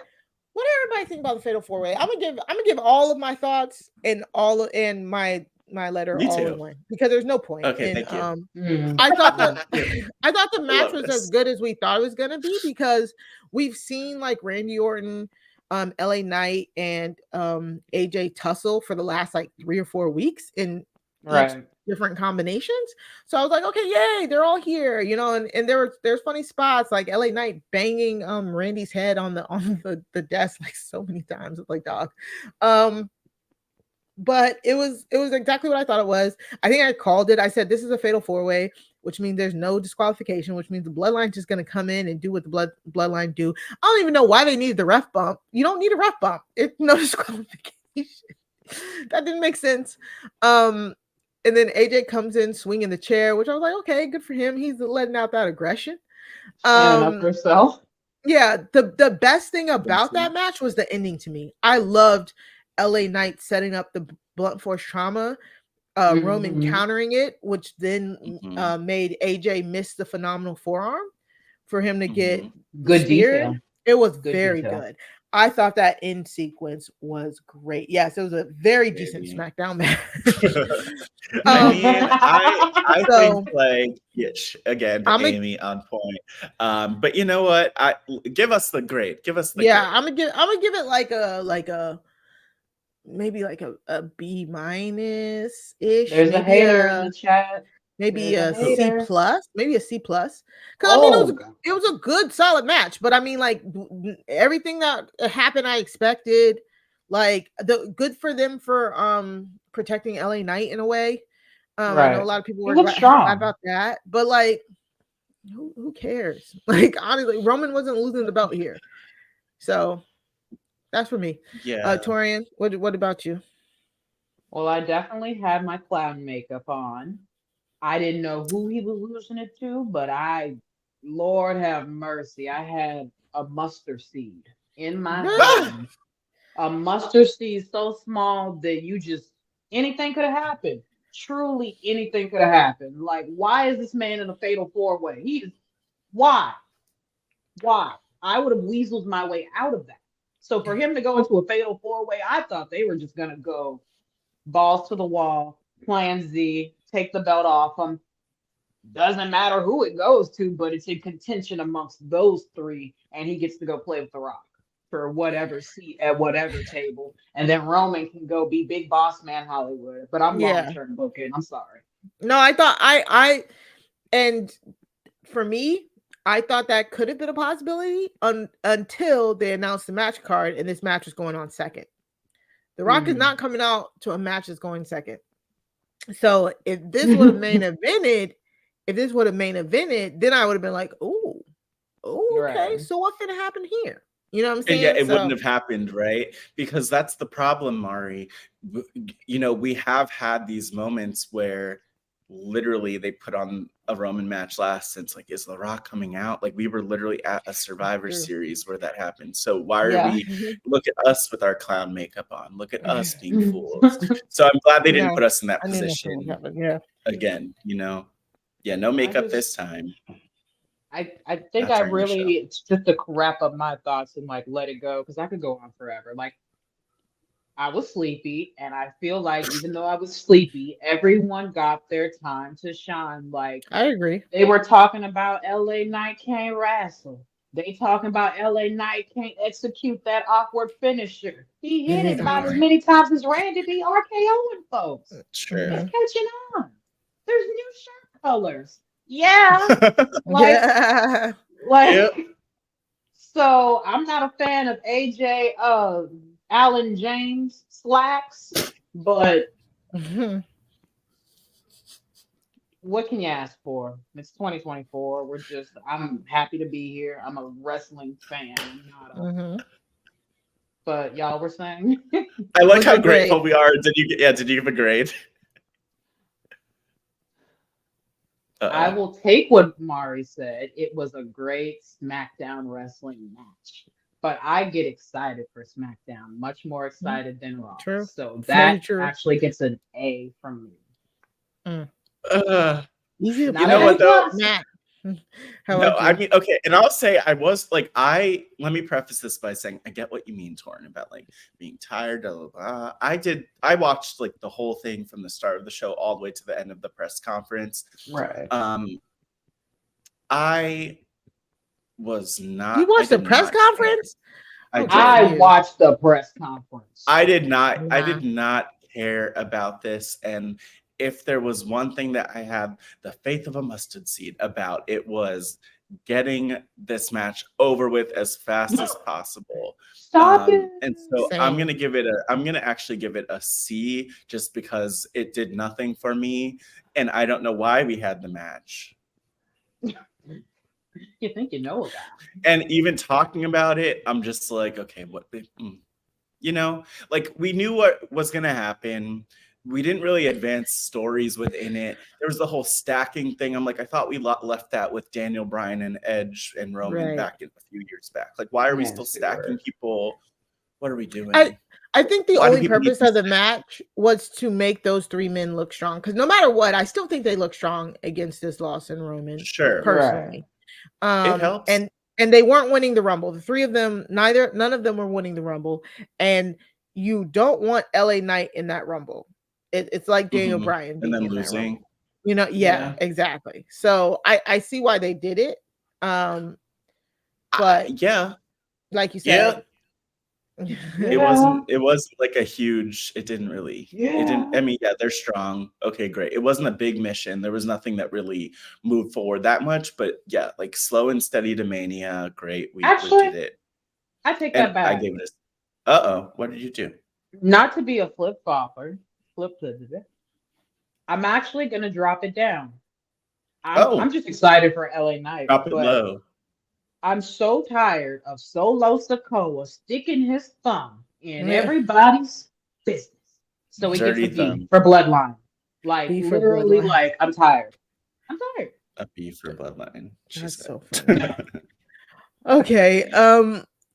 What everybody think about the Fatal 4-Way? I'm gonna give all of my thoughts and my letter all in one because there's no point. Okay, and, thank you. I thought the match was as good as we thought it was gonna be because we've seen like Randy Orton, LA Knight, and AJ tussle for the last like 3 or 4 weeks in different combinations. So I was like, okay, yay, they're all here, you know, and there's funny spots like LA Knight banging Randy's head on the desk like so many times. It's like, dog. But it was exactly what I thought it was. I think I called it. I said this is a Fatal 4-Way, which means there's no disqualification, which means the Bloodline's just going to come in and do what the Bloodline do. I don't even know why they needed the ref bump. You don't need a ref bump. It's no disqualification. That didn't make sense. And then AJ comes in swinging the chair, which I was like, okay, good for him. He's letting out that aggression. Up for herself. Yeah, the best thing about that match was the ending to me. I loved LA Knight setting up the blunt force trauma, Roman countering it, which then made AJ miss the phenomenal forearm for him to get good detail. It was very good. I thought that end sequence was great. Yes, it was a very decent SmackDown match. I think like again, Amy on point. But you know what? Give us the grade. Give us the grade. I'm gonna give it like a maybe like a B- ish. There's a hater in the chat. Maybe a C+, maybe a C+. Because I mean, it was a good, solid match. But I mean, like everything that happened, I expected. Like good for them for protecting LA Knight in a way. I know a lot of people were glad about that, but like, who cares? Like honestly, Roman wasn't losing the belt here, so that's for me. Yeah, Taurean, what about you? Well, I definitely had my clown makeup on. I didn't know who he was losing it to, but Lord have mercy, I had a mustard seed in my hand. A mustard seed so small that anything could have happened. Truly anything could have happened. Like, why is this man in a Fatal 4-Way? Why? I would have weaseled my way out of that. So for him to go into a Fatal 4-Way, I thought they were just going to go balls to the wall, plan Z, take the belt off him. Doesn't matter who it goes to, but it's in contention amongst those three, and he gets to go play with The Rock for whatever seat at whatever table, and then Roman can go be big boss man Hollywood. But I'm long-term booking. I'm sorry. No, I thought and for me, I thought that could have been a possibility until they announced the match card, and this match was going on second. The Rock is not coming out to a match that's going second. So if this would have main evented, then I would have been like, oh, okay. So what's gonna happen here? You know what I'm saying? Yeah, it wouldn't have happened, right? Because that's the problem, Mari. You know, we have had these moments where literally they put on a Roman match last, and it's like, is The Rock coming out? Like, we were literally at a Survivor Series where that happened. So why are we look at us with our clown makeup on? Look at us being fools. So I'm glad they didn't put us in that position again, you know. Yeah, no makeup this time. I think I really, it's just to wrap up my thoughts and like let it go, because I could go on forever. Like, I was sleepy, and I feel like even though I was sleepy, everyone got their time to shine. Like, I agree. They were talking about LA Knight can't wrestle. They talking about LA Knight can't execute that awkward finisher. He hit it about as many times as Randy be RKOing folks. Sure. It's catching on. There's new shirt colors. Yeah. So I'm not a fan of AJ Allen James slacks, but what can you ask for? It's 2024. I'm happy to be here. I'm a wrestling fan, but y'all were saying. I like how grateful we are. Did you give a grade? I will take what Mari said. It was a great SmackDown wrestling match. But I get excited for SmackDown, much more excited than Raw. True. So that actually gets an A from me. Easy to you know what though? No, I mean, okay, and I'll say I was like, let me preface this by saying I get what you mean, Taurean, about like being tired, blah, blah, blah. I watched like the whole thing from the start of the show all the way to the end of the press conference. Right. I was not. You watched the press conference? I watched the press conference. I did not. Yeah. I did not care about this, and if there was one thing that I had the faith of a mustard seed about, it was getting this match over with as fast as possible. Stop it. And so I'm gonna actually give it a C, just because it did nothing for me, and I don't know why we had the match. You think you know that? And even talking about it, I'm just like, okay, what? You know, like we knew what was gonna happen. We didn't really advance stories within it. There was the whole stacking thing. I'm like, I thought we left that with Daniel Bryan and Edge and Roman back in a few years back. Like, why are we still stacking people? What are we doing? I think the only purpose of the match was to make those three men look strong. Because no matter what, I still think they look strong against this loss in Roman. Sure, personally, it helps. And they weren't winning the Rumble. The three of them, none of them were winning the Rumble. And you don't want LA Knight in that Rumble. It's like Daniel Bryan and then losing. You know, yeah, exactly. So I see why they did it. But yeah, like you said, it wasn't like a huge. It didn't really. It didn't. I mean, yeah, they're strong. Okay, great. It wasn't a big mission. There was nothing that really moved forward that much. But yeah, like slow and steady to Mania. Great. We did it. I take that back. I gave it a. What did you do? Not to be a flip-flopper. I'm actually gonna drop it down. I'm just excited for LA Knight. Drop it low. I'm so tired of Solo Sikoa sticking his thumb in everybody's business. So he gets a B for Bloodline. Like literally, like I'm tired. A B for Bloodline. That's so funny. Okay.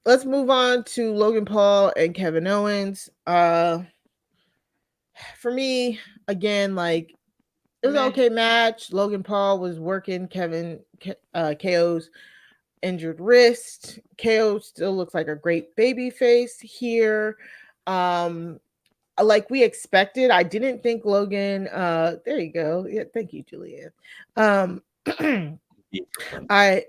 Let's move on to Logan Paul and Kevin Owens. For me, again, like it was an okay match. Logan Paul was working KO's injured wrist. KO still looks like a great baby face here. Like we expected. I didn't think Logan. There you go. Yeah, thank you, Julianne. I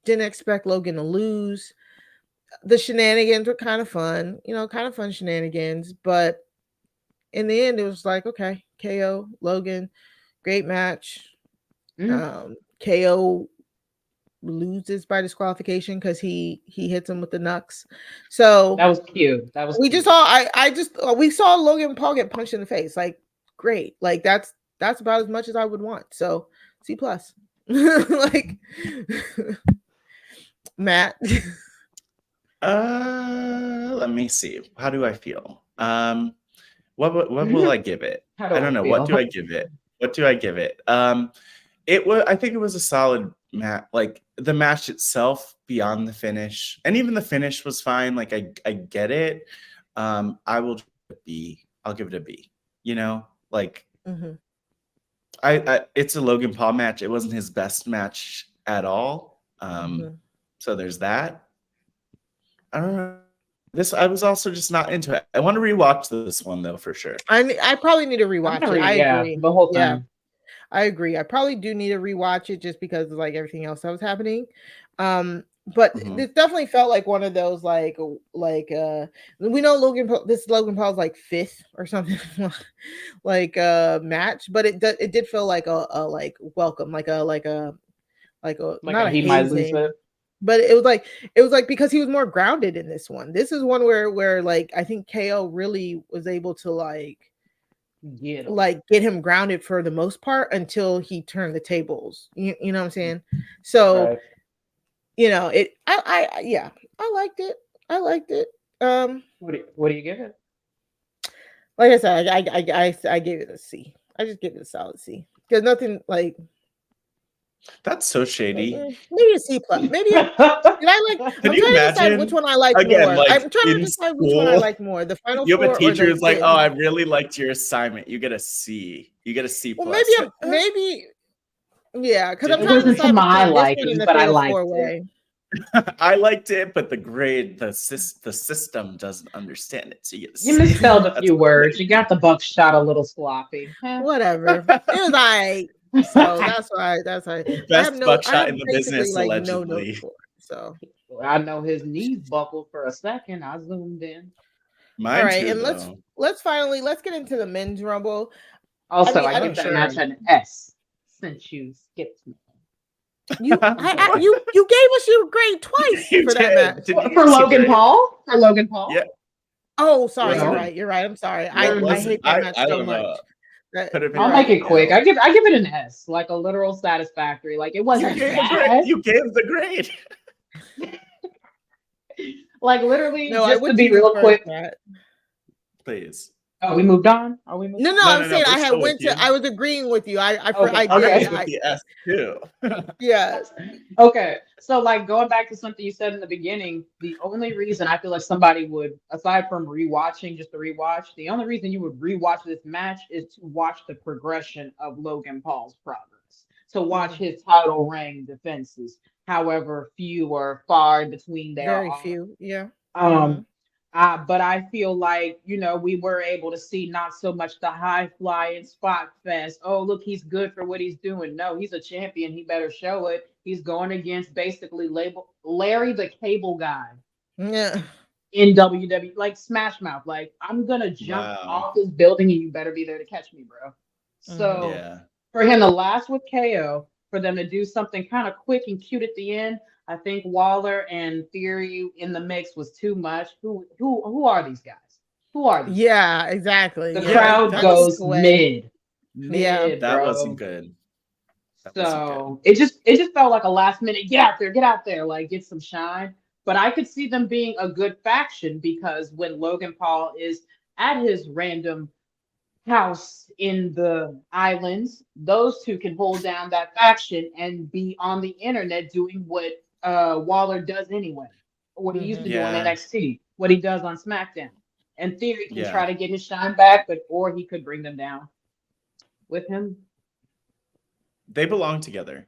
didn't expect Logan to lose. The shenanigans were kind of fun, shenanigans, but in the end it was like, okay, KO, Logan, great match. KO loses by disqualification because he hits him with the knucks. So that was cute. We saw Logan Paul get punched in the face. Like, great. Like that's about as much as I would want. So C+. Like Matt. Let me see. How do I feel? What will I give it? I don't know. What do I give it? I think it was a solid match. Like the match itself, beyond the finish, and even the finish was fine. Like I get it. I will give it a B. I'll give it a B. You know, like it's a Logan Paul match. It wasn't his best match at all. So there's that. I don't know. I was also just not into it. I want to rewatch this one though, for sure. I probably need to rewatch it. I agree. The whole time. Yeah, I agree. I probably do need to rewatch it just because of like everything else that was happening. But it definitely felt like one of those like we know Logan Paul's like 5th or something like match, but it did feel like a like welcome, like a not a hazing. But it was like because he was more grounded in this one. This is one where like I think KO really was able to like get him grounded for the most part until he turned the tables. You know what I'm saying? So you know I liked it. What do you give it? Like I said, I gave it a C. I just gave it a solid C because nothing like. That's so shady. Maybe a C+. Maybe I'm trying to decide which one I like more. Like I'm trying to decide which one I like more. The final you have a teacher who's like, oh, I really liked your assignment. You get a C. You get a C+. Well, maybe Yeah, because I'm it trying to wasn't to decide my between this one liking, and the but I fatal liked four-way. I liked it, but the system doesn't understand it. So You misspelled a few words. You got the buckshot a little sloppy. Whatever. It was all right. So that's why. Best I have buckshot in the basically business, like no allegedly. notes for it. So I know his knees buckled for a second. I zoomed in. Mine all right, too, and though. let's get into the men's rumble. Also, I give that match an S since you skipped me. You gave us your grade twice for that match. For Logan Paul? For Logan Paul? Yeah. Oh, sorry. You're right. I'm sorry. I hate that match so much. I'll make it quick. I give it an S, like a literal satisfactory. Like it wasn't bad. You gave the grade. Like literally, no, just to be real quick. Please. Oh, we moved on. Are we? No, I'm saying I had went to. I was agreeing with you. I did. With the S too. Yes. Okay. So like going back to something you said in the beginning, the only reason I feel like somebody would, aside from rewatching, just to rewatch, the only reason you would rewatch this match is to watch the progression of Logan Paul's progress, to watch his title reign defenses. However, few or far in between there Very are. few. Yeah. But I feel like, we were able to see not so much the high flying spot fest. Oh, look, he's good for what he's doing. No, he's a champion. He better show it. He's going against basically Larry the Cable Guy. Yeah. In WWE, like Smash Mouth. Like, I'm going to jump off this building and you better be there to catch me, bro. So for him to last with KO, for them to do something kind of quick and cute at the end, I think Waller and Theory in the mix was too much. Who are these guys? Who are these? Yeah, exactly. The crowd goes mid. That bro. wasn't good. It just felt like a last minute get out there, like get some shine. But I could see them being a good faction because when Logan Paul is at his random house in the islands, those two can hold down that faction and be on the internet doing what Waller does anyway, what he used to do on NXT, what he does on SmackDown. And Theory can try to get his shine back, or he could bring them down with him. They belong together.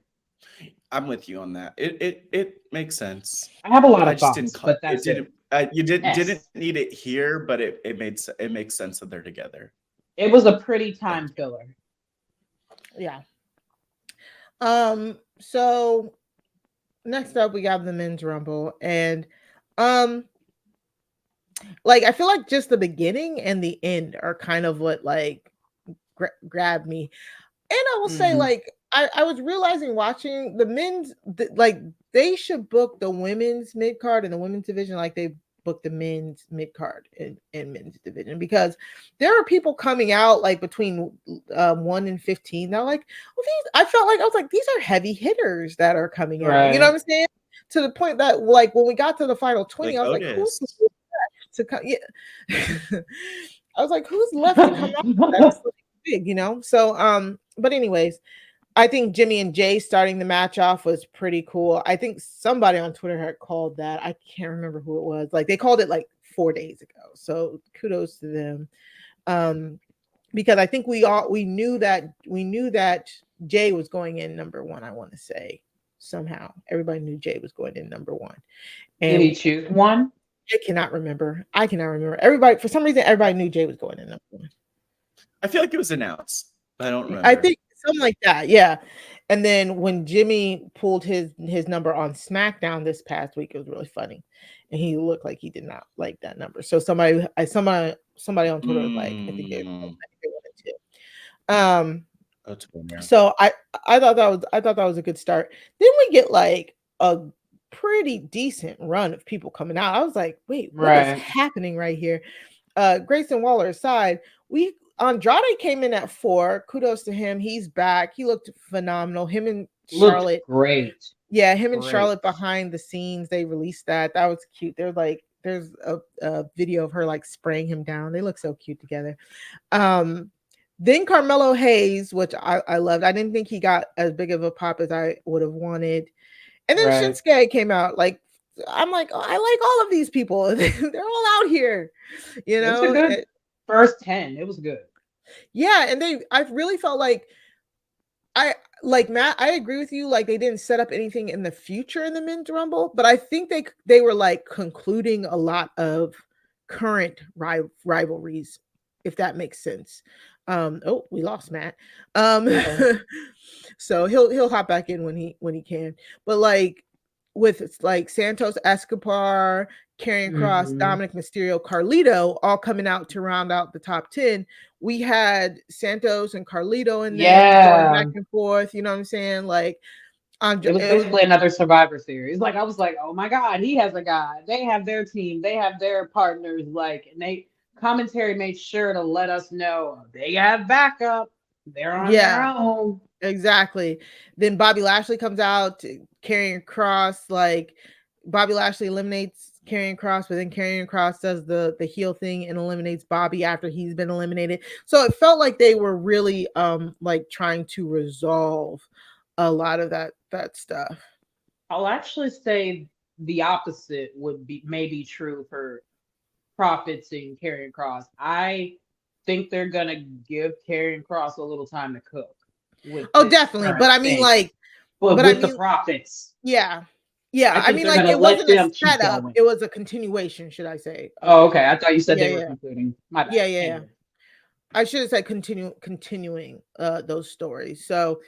I'm with you on that. It makes sense. I have a lot of thoughts, but that's it. You didn't need it here, but it makes sense that they're together. It was a pretty time filler. Yeah. So next up we got the men's rumble, and like I feel like just the beginning and the end are kind of what like grabbed me. And I will say, like, I was realizing watching the men's, like they should book the women's mid card and the women's division like they booked the men's mid card and men's division, because there are people coming out like between 1 and 15. They're like, well, I was like, these are heavy hitters that are coming out. You know what I'm saying? To the point that like when we got to the final 20, I was like, who's to come? Yeah. I was like, who's left to come out? That's big, So but anyways, I think Jimmy and Jay starting the match off was pretty cool. I think somebody on Twitter had called that. I can't remember who it was. Like they called it like 4 days ago. So kudos to them. Because I think we knew that Jay was going in number 1, I want to say. Somehow. Everybody knew Jay was going in number 1. And did he choose one? I cannot remember. Everybody, for some reason, everybody knew Jay was going in number 1. I feel like it was announced. I don't remember. I think something like that, yeah. And then when Jimmy pulled his number on SmackDown this past week, it was really funny, and he looked like he did not like that number. So somebody on Twitter was like, I think they wanted to. So I thought that was a good start. Then we get like a pretty decent run of people coming out. I was like, wait, what is happening right here? Grayson Waller aside, Andrade came in at 4. Kudos to him. He's back. He looked phenomenal. Him and Charlotte. Looked great. Yeah, him and Charlotte behind the scenes. They released that. That was cute. They're like, there's a video of her like spraying him down. They look so cute together. Then Carmelo Hayes, which I loved. I didn't think he got as big of a pop as I would have wanted. And then Shinsuke came out. Like, I'm like, oh, I like all of these people. They're all out here. First 10, it was good. Yeah, and I really felt like like Matt, I agree with you. Like they didn't set up anything in the future in the men's rumble, but I think they were like concluding a lot of current rivalries, if that makes sense. Oh, we lost Matt. So he'll hop back in when he can. But like with like Santos Escobar, Karrion Kross, Dominic Mysterio, Carlito all coming out to round out the top 10. We had Santos and Carlito in there going back and forth. You know what I'm saying? Like, it was basically another Survivor Series. Like I was like, oh my God, he has a guy. They have their team. They have their partners. Like, and commentary made sure to let us know they have backup. They're on their own. Exactly. Then Bobby Lashley comes out, Karrion Kross, like Bobby Lashley eliminates Karrion Kross, but then Karrion Kross does the heel thing and eliminates Bobby after he's been eliminated. So it felt like they were really like trying to resolve a lot of that stuff. I'll actually say the opposite may be true for Profits and Karrion Kross. I think they're gonna give Karrion Kross a little time to cook. Definitely. But I mean, like, but with the Profits. Yeah. I mean, like, it wasn't a setup. It was a continuation, should I say? Oh, okay. I thought you said they were concluding. My bad. Yeah. I should have said continuing those stories. So,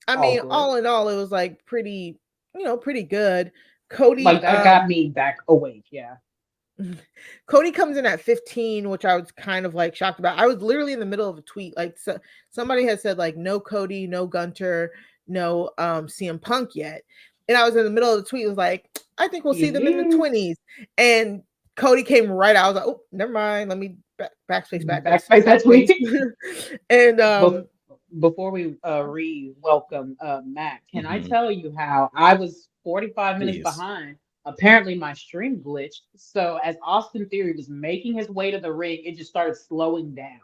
I mean, all in all, it was like pretty good. Cody, like that got me back awake. Yeah. Cody comes in at 15, which I was kind of like shocked about. I was literally in the middle of a tweet. Like somebody had said like no Cody, no Gunter, no CM Punk yet. And I was in the middle of the tweet. It was like, I think we'll see them in the 20s. And Cody came right out. I was like, oh, never mind. Let me backspace that tweet. And before we welcome Matt, can I tell you how I was 45 minutes behind? Apparently my stream glitched. So as Austin Theory was making his way to the ring, it just started slowing down.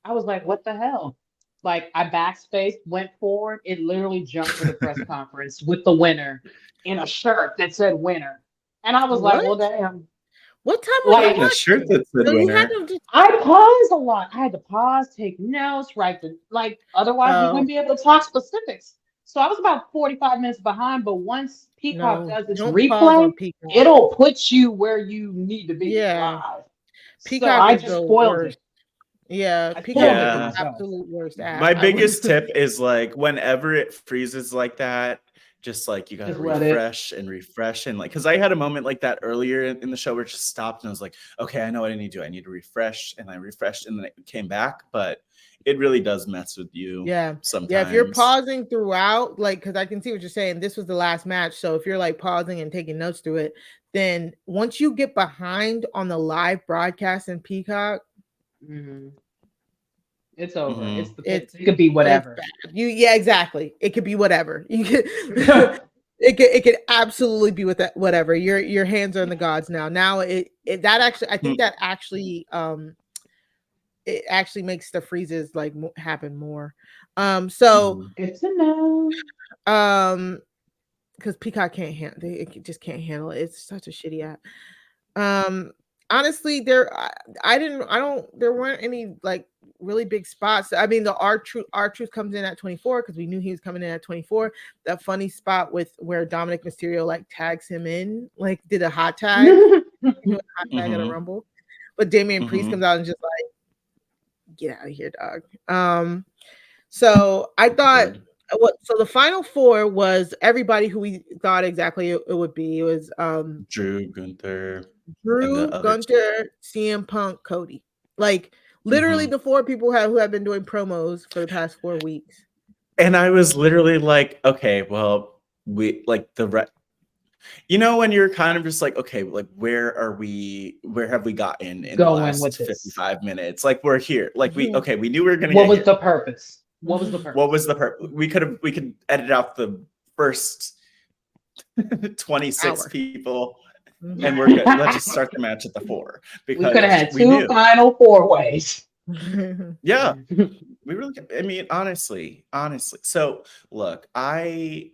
I was like, what the hell? Like I backspaced, went forward. It literally jumped to the press conference with the winner in a shirt that said winner. And I was like, well, damn. What time was a shirt that said winner? I paused a lot. I had to pause, take notes, otherwise we wouldn't be able to talk specifics. So I was about 45 minutes behind, but once Peacock does its replay, it'll put you where you need to be live. Peacock, so I just spoiled it. Yeah, Peacock is the absolute worst app. My biggest tip is like whenever it freezes like that, just like you gotta refresh and like, because I had a moment like that earlier in the show where it just stopped and I was like, okay, I know what I need to do. I need to refresh, and I refreshed and then it came back, but it really does mess with you. Sometimes. Yeah, if you're pausing throughout, like, because I can see what you're saying. This was the last match, so if you're like pausing and taking notes through it, then once you get behind on the live broadcast in Peacock, it's over. It could be whatever. Exactly. It could be whatever. You could. It could absolutely be with that whatever. Your hands are in the gods now. Now I think that actually it actually makes the freezes like happen more. So good to know. Because Peacock can't handle it, just can't handle it. It's such a shitty app. Honestly, there weren't any like really big spots. I mean, the R-Truth comes in at 24 because we knew he was coming in at 24. That funny spot with where Dominic Mysterio like tags him in, like did a hot tag, at a Rumble. But Damian Priest comes out and just like, get out of here, dog. So I thought so the final four was everybody who we thought exactly it would be. It was Drew, Gunther, CM Punk, Cody. Like literally the four people who have been doing promos for the past 4 weeks. And I was literally like, okay, well, we like when you're kind of just like, okay, like where have we gotten in the last 55 minutes? Like we're here. Like we knew we were gonna What was the purpose? What was the purpose? We could edit out the first 26 people. And we're good. Let's just start the match at the 4 because we could have had 2 final 4 ways. Yeah, we really. I mean, honestly. So look, I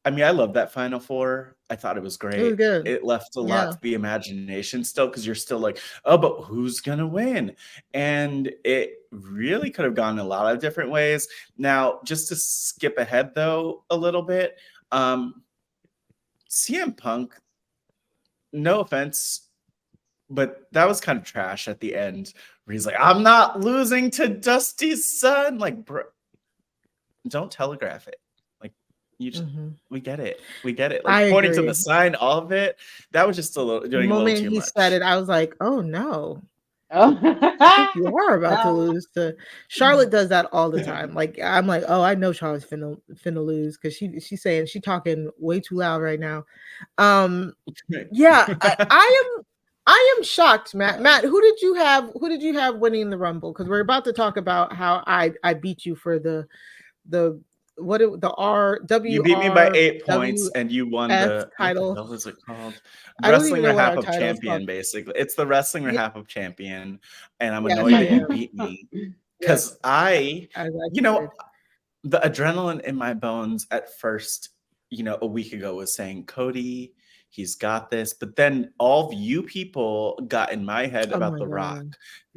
I mean, I love that Final Four. I thought it was great. It was good. It left a lot to the imagination still, because you're still like, oh, but who's gonna win? And it really could have gone a lot of different ways. Now, just to skip ahead though a little bit, CM Punk, no offense, but that was kind of trash at the end, where he's like, I'm not losing to Dusty's son. Like, bro, don't telegraph it. You just, we get it. Like, pointing to the sign, all of it. That was just doing a little too much. The moment he said it, I was like, oh no. I think you are about to lose to Charlotte. Does that all the time. Like, I'm like, oh, I know Charlotte's finna lose, because she's saying, she talking way too loud right now. Yeah, I am shocked, Matt. Matt, who did you have winning the Rumble? Because we're about to talk about how I beat you for the RWR. You beat me by 8 points, and you won the title. What the hell is it called? Wrestling RHAPup champion, basically. It's the Wrestling RHAPup champion, and I'm annoyed that you beat me, because the adrenaline in my bones at first, a week ago, was saying, Cody, he's got this. But then all of you people got in my head about The Rock.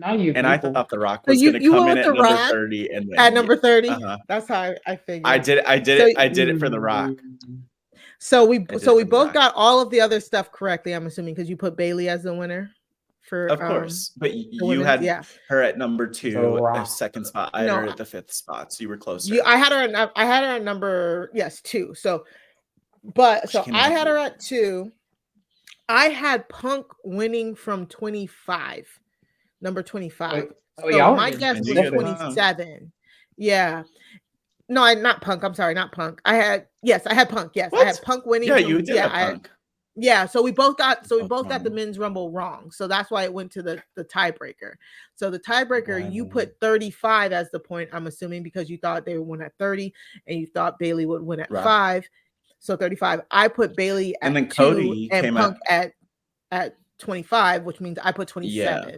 I thought The Rock was going to come in at number 30 and win. At number 30? That's how I figured. I did it for The Rock. So we both got all of the other stuff correctly, I'm assuming, because you put Bayley as the winner. Of course. But you had her at number 2, a second spot. I had her at the 5th spot, so you were closer. I had her at number 2. So I had her at 2. I had Punk winning from 25, number 25. My guess was 27. Yeah. No, not Punk. I'm sorry, not Punk. I had Punk. Yes, what? I had Punk winning. Yeah, you did have Punk. So we both got the men's Rumble wrong. So that's why it went to the tiebreaker. So the tiebreaker, you put 35 as the point, I'm assuming, because you thought they would win at 30 and you thought Bayley would win at 5. So 35. I put Bayley at, and then Cody 2 and Punk at 25, which means I put 27. Yeah.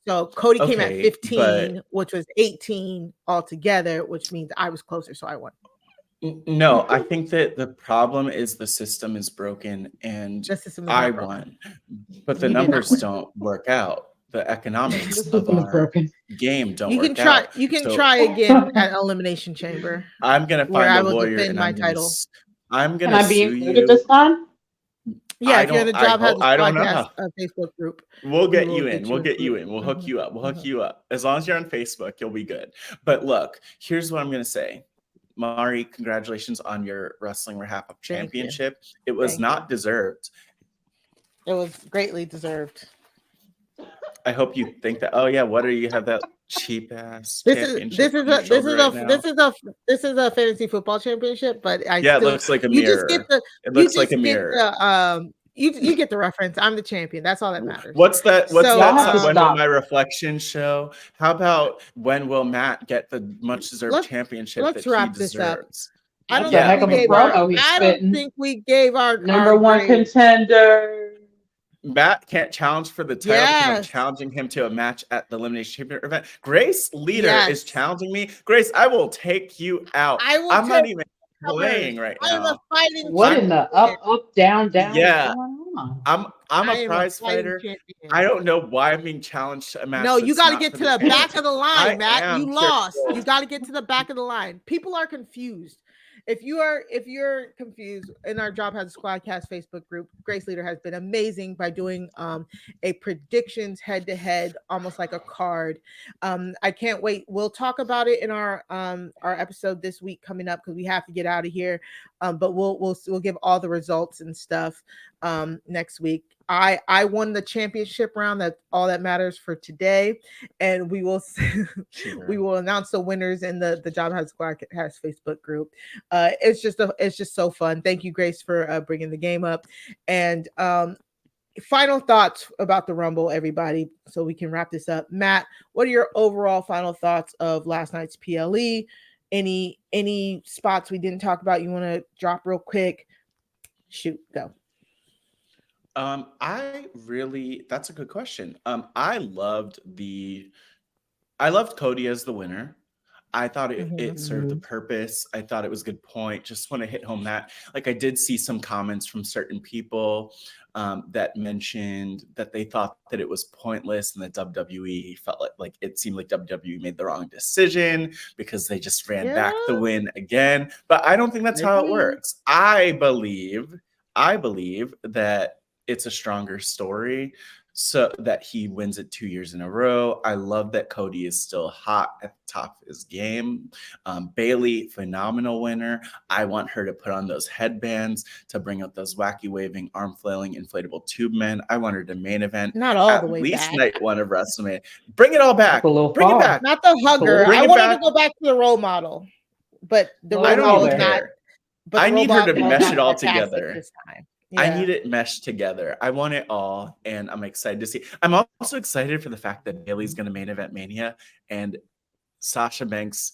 So Cody came at 15, which was 18 altogether, which means I was closer, so I won. No, I think that the problem is the system is broken, and I won. But the numbers don't work out. The economics of our game don't work out. You can try again at Elimination Chamber. I'm gonna find a lawyer and my title. I'm gonna sue you this time. Yeah, if you're in the Job Has a Podcast Facebook group, we'll get you in. We'll get you in. We'll hook you up. We'll hook you up. As long as you're on Facebook, you'll be good. But look, here's what I'm gonna say. Mari, congratulations on your Wrestling RHAPup championship. It was not deserved. It was greatly deserved. I hope you think that. Oh yeah, what do you have that cheap ass championship? This is a fantasy football championship, but it looks like a mirror. It looks like a mirror. You get the reference. I'm the champion. That's all that matters. What's that? When will my reflection show? How about when will Matt get the much deserved championship that he deserves? I don't think we gave our number one contender. Matt can't challenge for the title because I'm challenging him to a match at the Elimination Chamber event. Grace Leader is challenging me. Grace, I will take you out. I'm not even playing right now. What in the up, down? Yeah, I'm a prize fighter. Champion. I don't know why I'm being challenged to a match. No, you got to get to the back of the line, Matt. You lost. You got to get to the back of the line. People are confused. If you're confused, in our Job Has a Squadcast Facebook group, Grace Leader has been amazing by doing a predictions head-to-head, almost like a card. I can't wait. We'll talk about it in our episode this week coming up, because we have to get out of here. But we'll give all the results and stuff next week. I won the championship round. That's all that matters for today, and we will announce the winners in the Job Has Squadcast Facebook group. It's just so fun. Thank you, Grace, for bringing the game up. And final thoughts about the Rumble, everybody, so we can wrap this up. Matt, what are your overall final thoughts of last night's PLE? Any spots we didn't talk about you want to drop real quick? Shoot, go. That's a good question. I loved Cody as the winner. I thought it served the purpose. I thought it was a good point. Just want to hit home that, like, I did see some comments from certain people that mentioned that they thought that it was pointless, and that WWE felt like it seemed like WWE made the wrong decision because they just ran back the win again. But I don't think that's how it works. I believe that it's a stronger story, so that he wins it 2 years in a row. I love that Cody is still hot at the top of his game. Bayley, phenomenal winner. I want her to put on those headbands, to bring out those wacky waving, arm flailing, inflatable tube men. I want her to main event. Not all the way back. At least night one of WrestleMania. Bring it all back. Bring it back. Not the hugger. I want her to go back to the role model. But the role model is not. I need her to mesh it all together. Yeah. I need it meshed together. I want it all, and I'm excited to see. I'm also excited for the fact that Bayley's going to main event Mania, and Sasha Banks,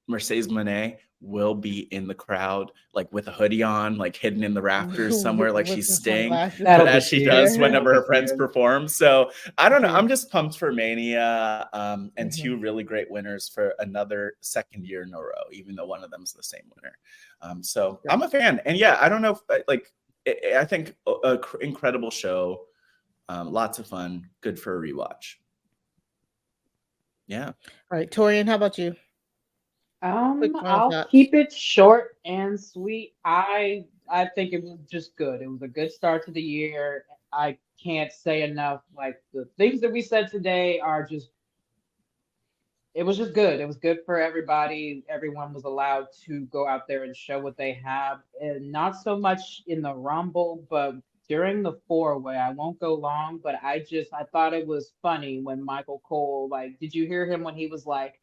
Mercedes Moné will be in the crowd, like with a hoodie on, like hidden in the rafters somewhere, like she's Sting, as she does whenever her friends perform. So I don't know. I'm just pumped for Mania, and two really great winners for another second year in a row, even though one of them's the same winner. So I'm a fan, and yeah, I don't know if I think an incredible show, lots of fun, good for a rewatch. Yeah. All right, Taurean, how about you? I'll keep it short and sweet. I think it was just good. It was a good start to the year. I can't say enough. Like, the things that we said today are just, it was just good. It was good for everybody. Everyone was allowed to go out there and show what they have, and not so much in the Rumble, but during the four-way. I won't go long, but I thought it was funny when Michael Cole, like, did you hear him when he was like,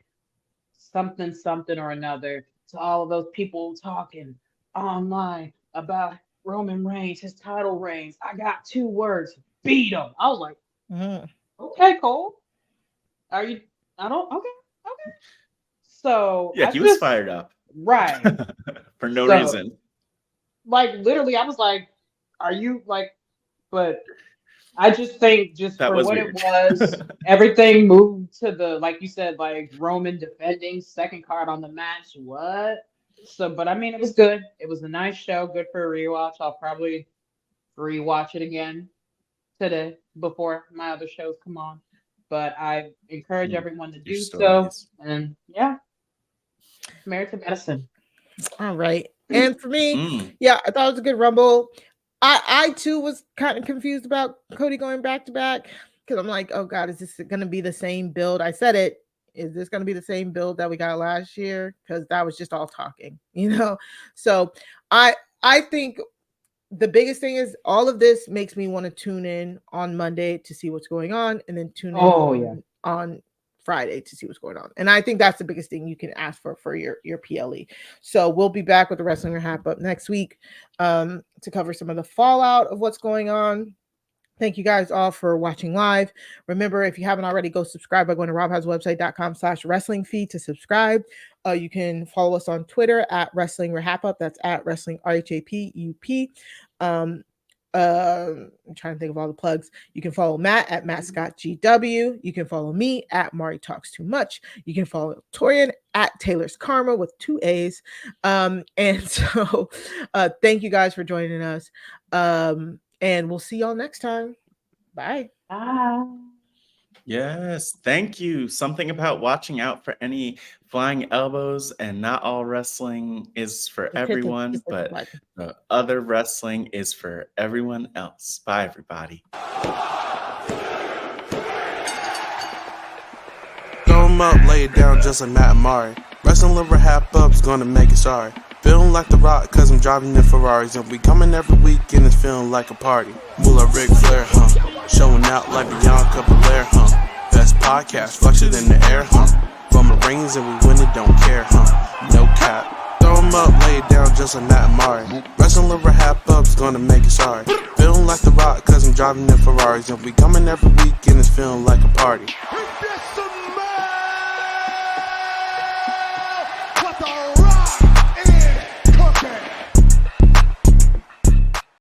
something or another to all of those people talking online about Roman Reigns, his title reigns? I got 2 words: beat him. I was like, okay, Cole. Okay. So yeah, he was fired up. Right. For no reason. Like, literally, I was like, are you like, but I just think for what it was, everything moved to the, like you said, like Roman defending second card on the match. What? So, but I mean, it was good. It was a nice show. Good for a rewatch. I'll probably rewatch it again today before my other shows come on. But I encourage everyone to do so. And yeah, married to medicine. All right. And for me, yeah, I thought it was a good Rumble. I too was kind of confused about Cody going back to back, because I'm like, oh God, is this going to be the same build? I said it. Is this going to be the same build that we got last year? Because that was just all talking, you know? So I think the biggest thing is all of this makes me want to tune in on Monday to see what's going on, and then tune in on Friday to see what's going on. And I think that's the biggest thing you can ask for your PLE. So we'll be back with the Wrestling RHAPup next week to cover some of the fallout of what's going on. Thank you guys all for watching live. Remember, if you haven't already, go subscribe by going to robhouseWebsite.com/wrestling feed to subscribe. You can follow us on Twitter at Wrestling RHAPup. That's at Wrestling RHAPUP. I'm trying to think of all the plugs. You can follow Matt at Matt Scott GW. You can follow me at Mari Talks Too Much. You can follow Taurean at Taylor's Karma with 2 A's. And so thank you guys for joining us. And we'll see y'all next time. Bye. Bye. Yes, thank you. Something about watching out for any flying elbows, and not all wrestling is for everyone, but other wrestling is for everyone else. Bye, everybody. Throw 'em up, lay it down just like Matt and Mari. Wrestling liver half up's gonna make it sorry. Feeling like The Rock, cause I'm driving in Ferraris, and we coming every week and it's feeling like a party. Moolah Ric Flair, showing out like Bianca Belair, Best podcast, flush it in the air, Roman Reigns and we win it, don't care, No cap. Throw 'em up, lay it down just like Matt and Mari. Wrestling liver half up's gonna make it sorry. Feeling like The Rock, cause I'm driving in Ferraris, and we coming every week and it's feeling like a party.